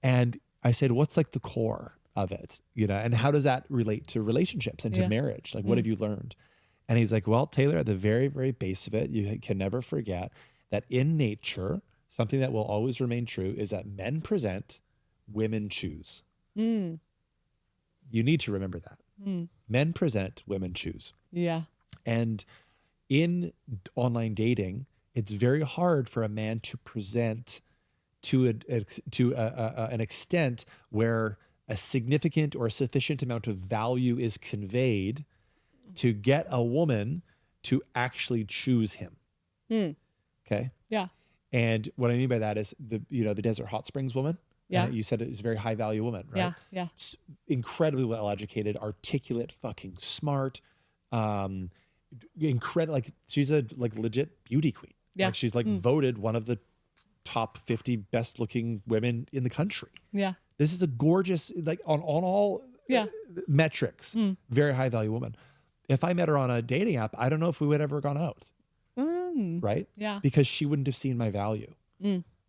And I said, what's like the core of it? And how does that relate to relationships and to Yeah. marriage? Like, what have you learned? And he's like, well, Taylor, at the very, very base of it, you can never forget that in nature, something that will always remain true is that men present, women choose. You need to remember that. Men present, women choose. Yeah. And in online dating, it's very hard for a man to present to an extent where a significant or a sufficient amount of value is conveyed to get a woman to actually choose him. Okay. Yeah. And what I mean by that is the Desert Hot Springs woman. Yeah. You said it was a very high value woman, right? Yeah. Yeah. Incredibly well educated, articulate, fucking smart, incredible. Like she's a legit beauty queen. Yeah. Like she's voted one of the top 50 best looking women in the country. Yeah. This is a gorgeous, like on all metrics, very high value woman. If I met her on a dating app, I don't know if we would ever have gone out. Right? Yeah. Because she wouldn't have seen my value.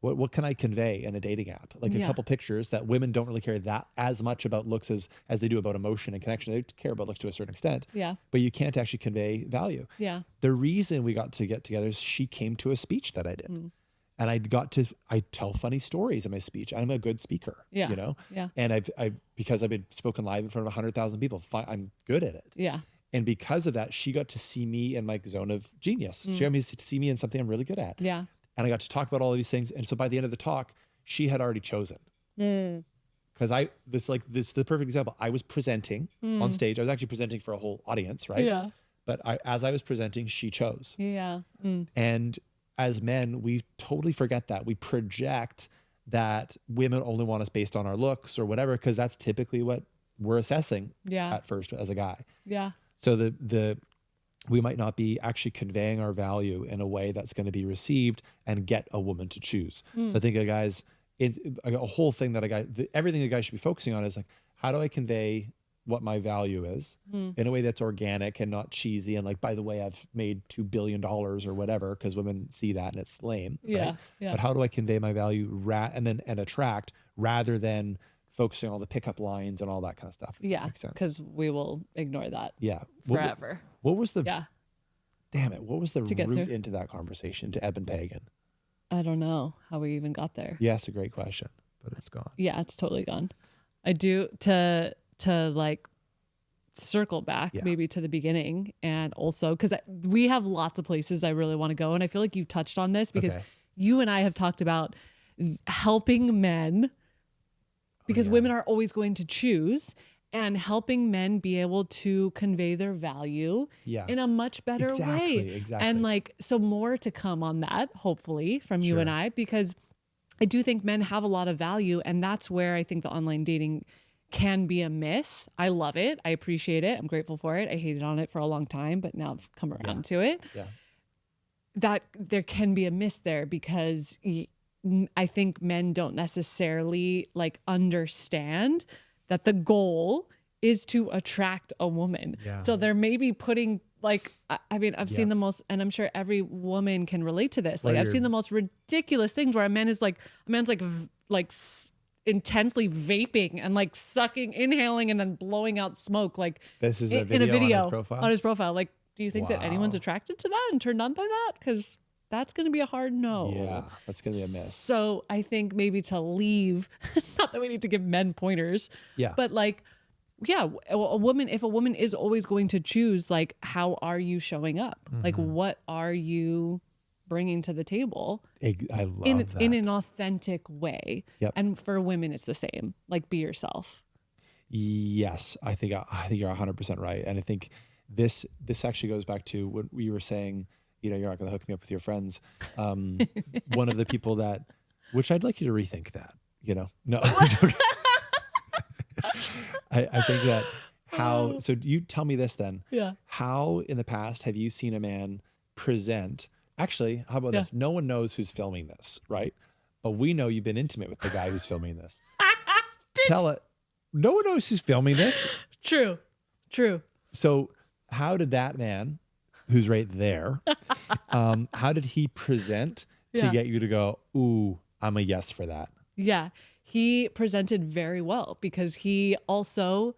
What can I convey in a dating app? Like a couple pictures that women don't really care that as much about looks as they do about emotion and connection. They care about looks to a certain extent. Yeah. But you can't actually convey value. Yeah. The reason we got to get together is she came to a speech that I did. And I tell funny stories in my speech. I'm a good speaker. Yeah. Yeah. And because I've been spoken live in front of 100,000 people, I'm good at it. Yeah. And because of that, she got to see me in my zone of genius. She got to see me in something I'm really good at. Yeah. And I got to talk about all of these things. And so by the end of the talk, she had already chosen. Because this is the perfect example. I was presenting on stage. I was actually presenting for a whole audience, right? Yeah. But as I was presenting, she chose. Yeah. And as men, we totally forget that. We project that women only want us based on our looks or whatever, because that's typically what we're assessing at first as a guy. Yeah. So we might not be actually conveying our value in a way that's going to be received and get a woman to choose. So I think a whole thing that everything a guy should be focusing on is like, how do I convey what my value is in a way that's organic and not cheesy and like, by the way, I've made $2 billion or whatever, because women see that and it's lame. Yeah. Right? Yeah. But how do I convey my value and attract rather than focusing on all the pickup lines and all that kind of stuff? Yeah. Makes sense. Because we will ignore that Yeah. forever. What was the Yeah. damn it? What was the To get route through. into that conversation to Eben Pagan? I don't know how we even got there. Yeah, it's a great question, but it's gone. Yeah, it's totally gone. I do to like circle back maybe to the beginning, and also because we have lots of places I really want to go, and I feel like you touched on this because you and I have talked about helping men because women are always going to choose, and helping men be able to convey their value in a much better way. Exactly. And like, so more to come on that, hopefully from you and I, because I do think men have a lot of value, and that's where I think the online dating can be a miss. I love it. I appreciate it. I'm grateful for it. I hated on it for a long time, but now I've come around to it. Yeah. That there can be a miss there because I think men don't necessarily like understand that the goal is to attract a woman. Yeah. So they're maybe putting like, I mean, I've seen the most, and I'm sure every woman can relate to this. Like I've seen the most ridiculous things where a man's like intensely vaping and like sucking, inhaling, and then blowing out smoke. Like this is in a video on his profile. Like, do you think that anyone's attracted to that and turned on by that? Because that's going to be a hard no. Yeah, that's going to be a miss. So I think maybe to leave, not that we need to give men pointers, but like, if a woman is always going to choose, like, how are you showing up? Like, what are you bringing to the table? I love that. In an authentic way. Yep. And for women, it's the same. Like, be yourself. Yes, I think you're 100% right, and I think this actually goes back to what we were saying. You know, you're not going to hook me up with your friends. One of the people that, which I'd like you to rethink that. You know, no. I think that how. So you tell me this then. Yeah. How in the past have you seen a man present? Actually, how about this? No one knows who's filming this, right? But we know you've been intimate with the guy who's filming this. Tell it. No one knows who's filming this. True. So how did that man, who's right there, how did he present to get you to go, ooh, I'm a yes for that? Yeah, he presented very well because he also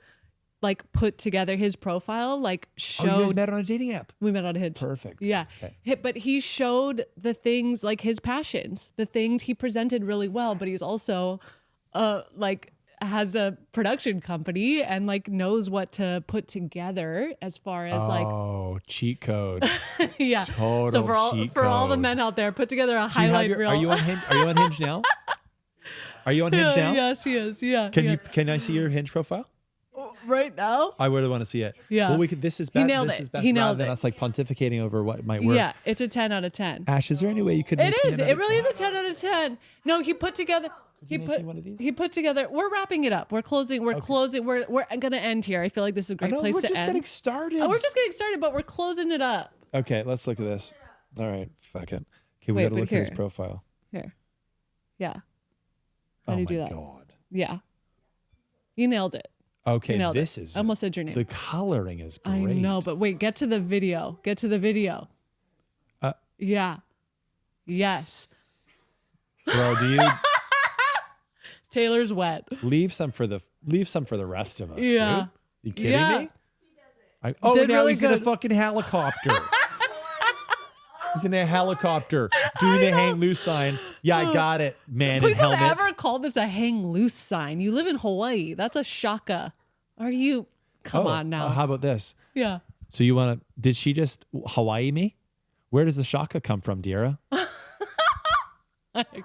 like put together his profile, like showed. Oh, you guys met on a dating app? We met on a Hinge. Perfect. Yeah. Okay. But he showed the things, like his passions, the things he presented really well, but he's also like has a production company and like knows what to put together as far as cheat code. Yeah. Total so for all the men out there, put together a highlight reel. Are you on Hinge? Are you on Hinge now? Are you on Hinge now? Yes, he is. Yeah. Can I see your Hinge profile? Right now? I would want to see it. Yeah. Well, we could. This is best. He nailed it. He nailed it. Than us like pontificating over what might work. Yeah, it's a 10 out of 10. Ash, is there any way you could? It is. It really is a 10 out of 10. No, he put together. He put together. We're wrapping it up. We're closing. We're closing. We're gonna end here. I feel like this is a great place to end. We're just getting started. We're just getting started, but we're closing it up. Okay, let's look at this. All right, fuck it. Okay, we gotta look at his profile. Here. Yeah. How do you do that? Oh my god. Yeah. You nailed it. Okay, this is. I almost said your name. The coloring is great. I know, but wait, get to the video. Get to the video. Yeah. Yes. Bro, do you? Taylor's wet. Leave some for the rest of us. Yeah. Dude. You kidding me? Now really he's in a fucking helicopter. He's in a helicopter doing the hang loose sign. Yeah, I got it, man. Please don't ever call this a hang loose sign. You live in Hawaii. That's a shaka. Are you? Come on now. How about this? Yeah. So you want to? Did she just Hawaii me? Where does the shaka come from, Dira?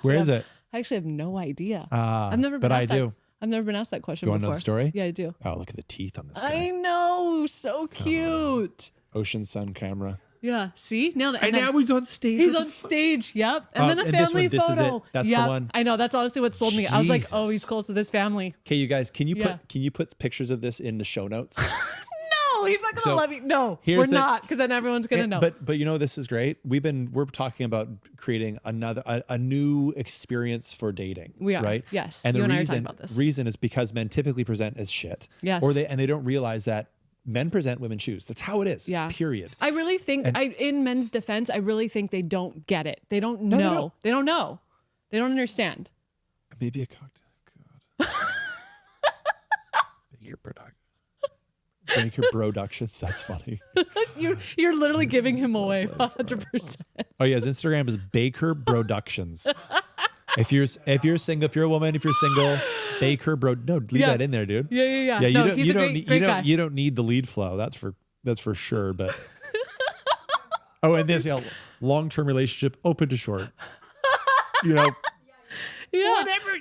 Where is it? I actually have no idea. I've never been asked that. I've never been asked that question before. You want to know the story? Yeah, I do. Oh, look at the teeth on this guy. I know. So cute. Ocean sun camera. Yeah, see? Nailed it. And now he's on stage. He's on stage, yep. And then a family photo. This is it. That's the one. I know, that's honestly what sold me. Jesus. I was like, oh, he's close to this family. Okay, you guys, can you put pictures of this in the show notes? No, he's not gonna let me. No, we're not, because then everyone's gonna know. But you know, this is great. We're talking about creating a new experience for dating. We are, right? Yes. And the reason is because men typically present as shit. Yes. And they don't realize that men present, women choose. That's how it is. Yeah. Period. I really think, in men's defense, I really think they don't get it. They don't know. They don't know. They don't understand. Maybe a cocktail. God. Bigger product. Baker Productions. That's funny. You're literally giving him away 100%. Oh yeah, his Instagram is Baker Productions. If you're single, if you're a woman, if you're single, Baker leave that in there, dude. Yeah. Yeah, No, he's a great guy. you don't need the lead flow. That's for sure. But oh, and this long-term relationship, open to short. Yeah.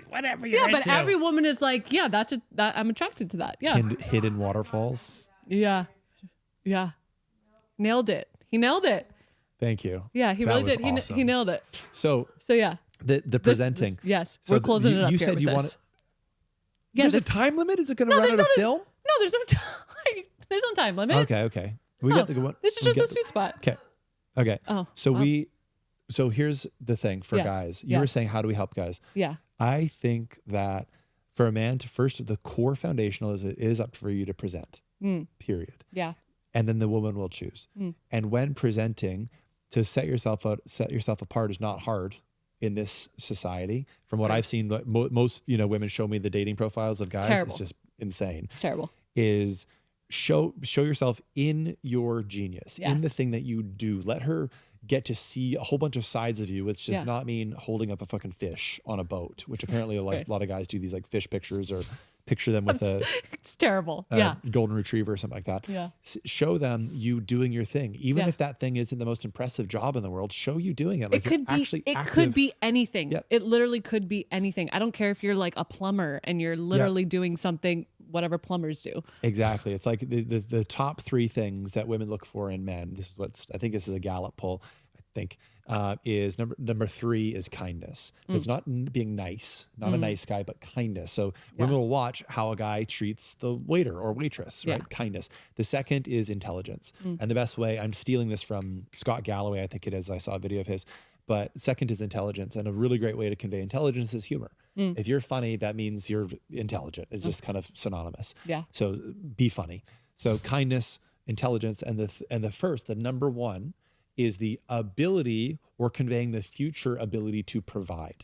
Whatever you're But into. every woman is like, yeah, that I'm attracted to that. Yeah. Hidden waterfalls. Yeah. Nailed it. He nailed it. Thank you. Yeah, he That really was did. awesome. He nailed it. So Yeah. the presenting. Yes. So We're closing it up You here said with you this. want it. Yeah, There's a time limit? Is it going to run there's out of not a- film? No, there's no time. There's no time limit. Okay. We No, got the good one. this is just a sweet spot. Okay. Oh, So here's the thing for Yes, guys. You were yes. saying, how do we help guys? Yeah. I think that for a man to first, the core foundational is it is up for you to present, period. Yeah. And then the woman will choose. And when presenting, to set yourself apart is not hard in this society. From what I've seen, most women show me the dating profiles of guys. Terrible. It's just insane. It's terrible. Is show yourself in your genius, in Yes. the thing that you do. Let her get to see a whole bunch of sides of you, which does not mean holding up a fucking fish on a boat, which apparently a lot of guys do these like fish pictures or picture them with It's terrible. a golden retriever or something like that. Yeah. Show them you doing your thing. Even Yeah. if that thing isn't the most impressive job in the world, show you doing it. Like It could be. actually It active. could be anything. Yeah. It literally could be anything. I don't care if you're like a plumber and you're literally doing something, whatever plumbers do. Exactly. It's like the top 3 things that women look for in men. This is I think this is a Gallup poll. I think is number 3 is kindness. It's not being nice, not a nice guy, but kindness. So women will watch how a guy treats the waiter or waitress, right? Yeah. Kindness. The second is intelligence. And the best way, I'm stealing this from Scott Galloway, I think it is. I saw a video of his. But second is intelligence. And a really great way to convey intelligence is humor. If you're funny, that means you're intelligent. It's just kind of synonymous. Yeah. So be funny. So kindness, intelligence, and the number 1 is the ability or conveying the future ability to provide.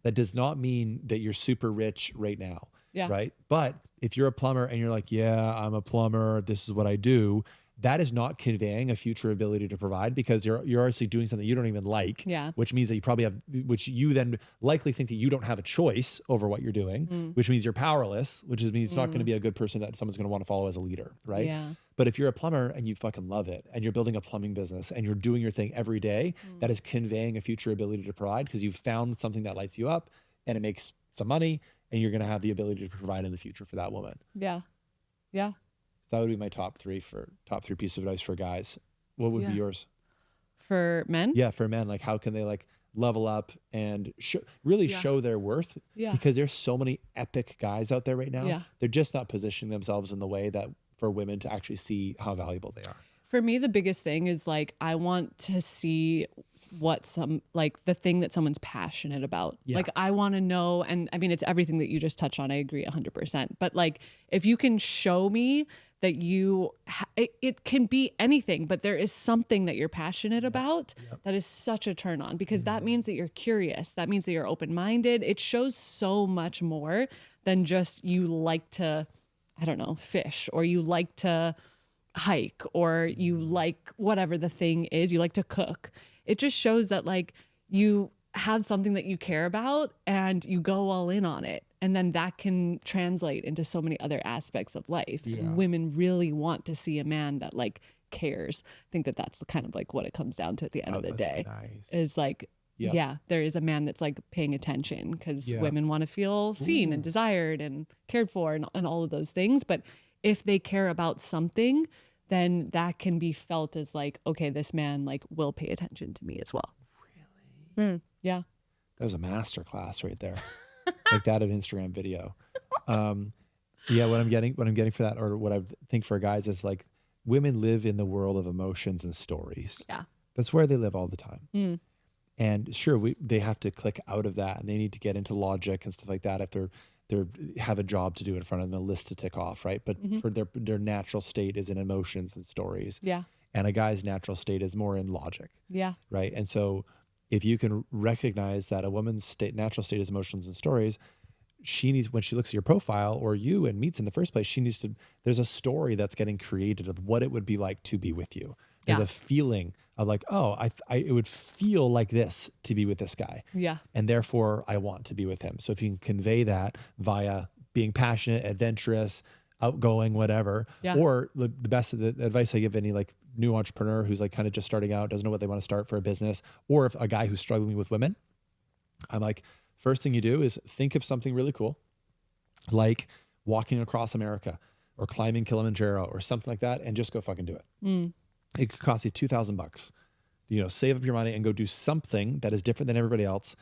That does not mean that you're super rich right now. Yeah. Right. But if you're a plumber and you're like, yeah, I'm a plumber, this is what I do, that is not conveying a future ability to provide, because you're obviously doing something you don't even like, which means that you probably which you then likely think that you don't have a choice over what you're doing, which means you're powerless, which means it's not going to be a good person that someone's going to want to follow as a leader, right? Yeah. But if you're a plumber and you fucking love it and you're building a plumbing business and you're doing your thing every day, that is conveying a future ability to provide, because you've found something that lights you up and it makes some money and you're going to have the ability to provide in the future for that woman. Yeah. Yeah. That would be my top 3 pieces of advice for guys. What would be yours? For men? Yeah, for men, like how can they like level up and show their worth? Yeah. Because there's so many epic guys out there right now. Yeah. They're just not positioning themselves in the way that for women to actually see how valuable they are. For me, the biggest thing is like, I want to see the thing that someone's passionate about. Yeah. Like, I want to know, and I mean, it's everything that you just touched on. I agree 100%. But like, if you can show me that it can be anything, but there is something that you're passionate about, that is such a turn on, because that means that you're curious. That means that you're open-minded. It shows so much more than just you like to, I don't know, fish, or you like to hike, or you like whatever the thing is, you like to cook. It just shows that like you have something that you care about and you go all in on it. And then that can translate into so many other aspects of life. Yeah. And women really want to see a man that like cares. I think that that's kind of like what it comes down to at the end of the day. Nice. Is like, yeah, there is a man that's like paying attention, because women want to feel seen and desired and cared for and all of those things. But if they care about something, then that can be felt as like, okay, this man like will pay attention to me as well. Really? Yeah. That was a master class right there. Like that of Instagram video. What I'm getting for that, or what I think for guys, is like women live in the world of emotions and stories. Yeah. That's where they live all the time. And sure, they have to click out of that, and they need to get into logic and stuff like that if they have a job to do in front of them, a list to tick off, right? But for their natural state is in emotions and stories. Yeah. And a guy's natural state is more in logic. Yeah. Right. And so if you can recognize that a woman's natural state is emotions and stories, she needs, when she looks at your profile or you and meets in the first place, she needs to, there's a story that's getting created of what it would be like to be with you. There's a feeling of like, oh, it would feel like this to be with this guy. Yeah. And therefore I want to be with him. So if you can convey that via being passionate, adventurous, outgoing, whatever, or the best of the advice I give any like new entrepreneur who's like kind of just starting out, doesn't know what they want to start for a business, or if a guy who's struggling with women, I'm like, first thing you do is think of something really cool, like walking across America or climbing Kilimanjaro or something like that, and just go fucking do it. It could cost you $2,000. You know, save up your money and go do something that is different than everybody else.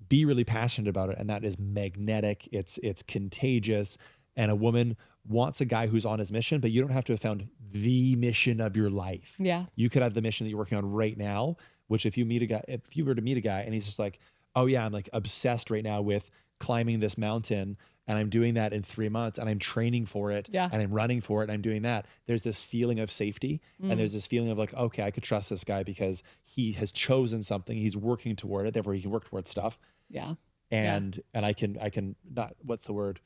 Be really passionate about it, and that is magnetic. It's contagious. And a woman wants a guy who's on his mission, but you don't have to have found the mission of your life. Yeah. You could have the mission that you're working on right now, which if you were to meet a guy and he's just like, oh yeah, I'm like obsessed right now with climbing this mountain and I'm doing that in 3 months and I'm training for it and I'm running for it and I'm doing that. There's this feeling of safety and there's this feeling of like, okay, I could trust this guy because he has chosen something. He's working toward it. Therefore he can work towards stuff. Yeah. And I can not, what's the word?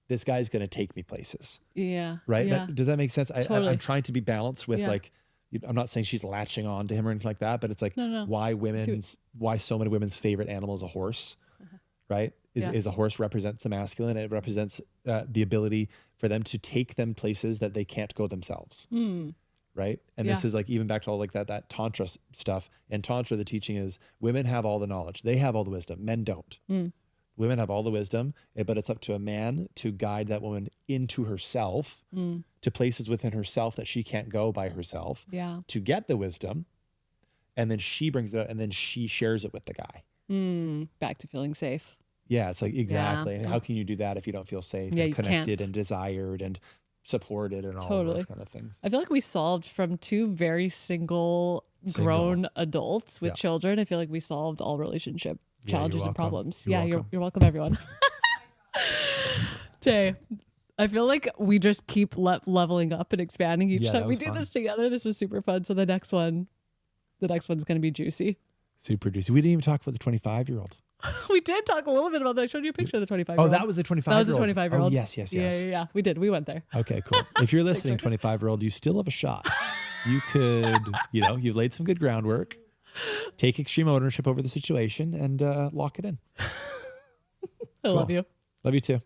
This guy's going to take me places. Yeah. Right. Yeah. Does that make sense? Totally. I'm trying to be balanced with like, I'm not saying she's latching on to him or anything like that, but it's like why so many women's favorite animal is a horse, right? Is a horse represents the masculine. And it represents the ability for them to take them places that they can't go themselves. Right. And this is like, even back to all like that Tantra stuff. And Tantra, the teaching is women have all the knowledge. They have all the wisdom. Men don't. Women have all the wisdom, but it's up to a man to guide that woman into herself, to places within herself that she can't go by herself, to get the wisdom. And then she brings it up and then she shares it with the guy. Back to feeling safe. Yeah, it's like, exactly. And how can you do that if you don't feel safe and connected and desired and supported and all of those kind of things? I feel like we solved from two very single grown adults with children. I feel like we solved all relationship challenges and problems. You're welcome, everyone. Tay, I feel like we just keep leveling up and expanding each time we do this together. This was super fun. So the next one's going to be juicy. Super juicy. We didn't even talk about the 25-year-old. We did talk a little bit about that. I showed you a picture of the 25-year-old. Oh, that was the 25-year-old. That was the 25-year-old. Oh, yes. Yeah. We did. We went there. Okay, cool. If you're listening, 25-year-old, you still have a shot. You could, you've laid some good groundwork. Take extreme ownership over the situation and lock it in. I love you. Love you too.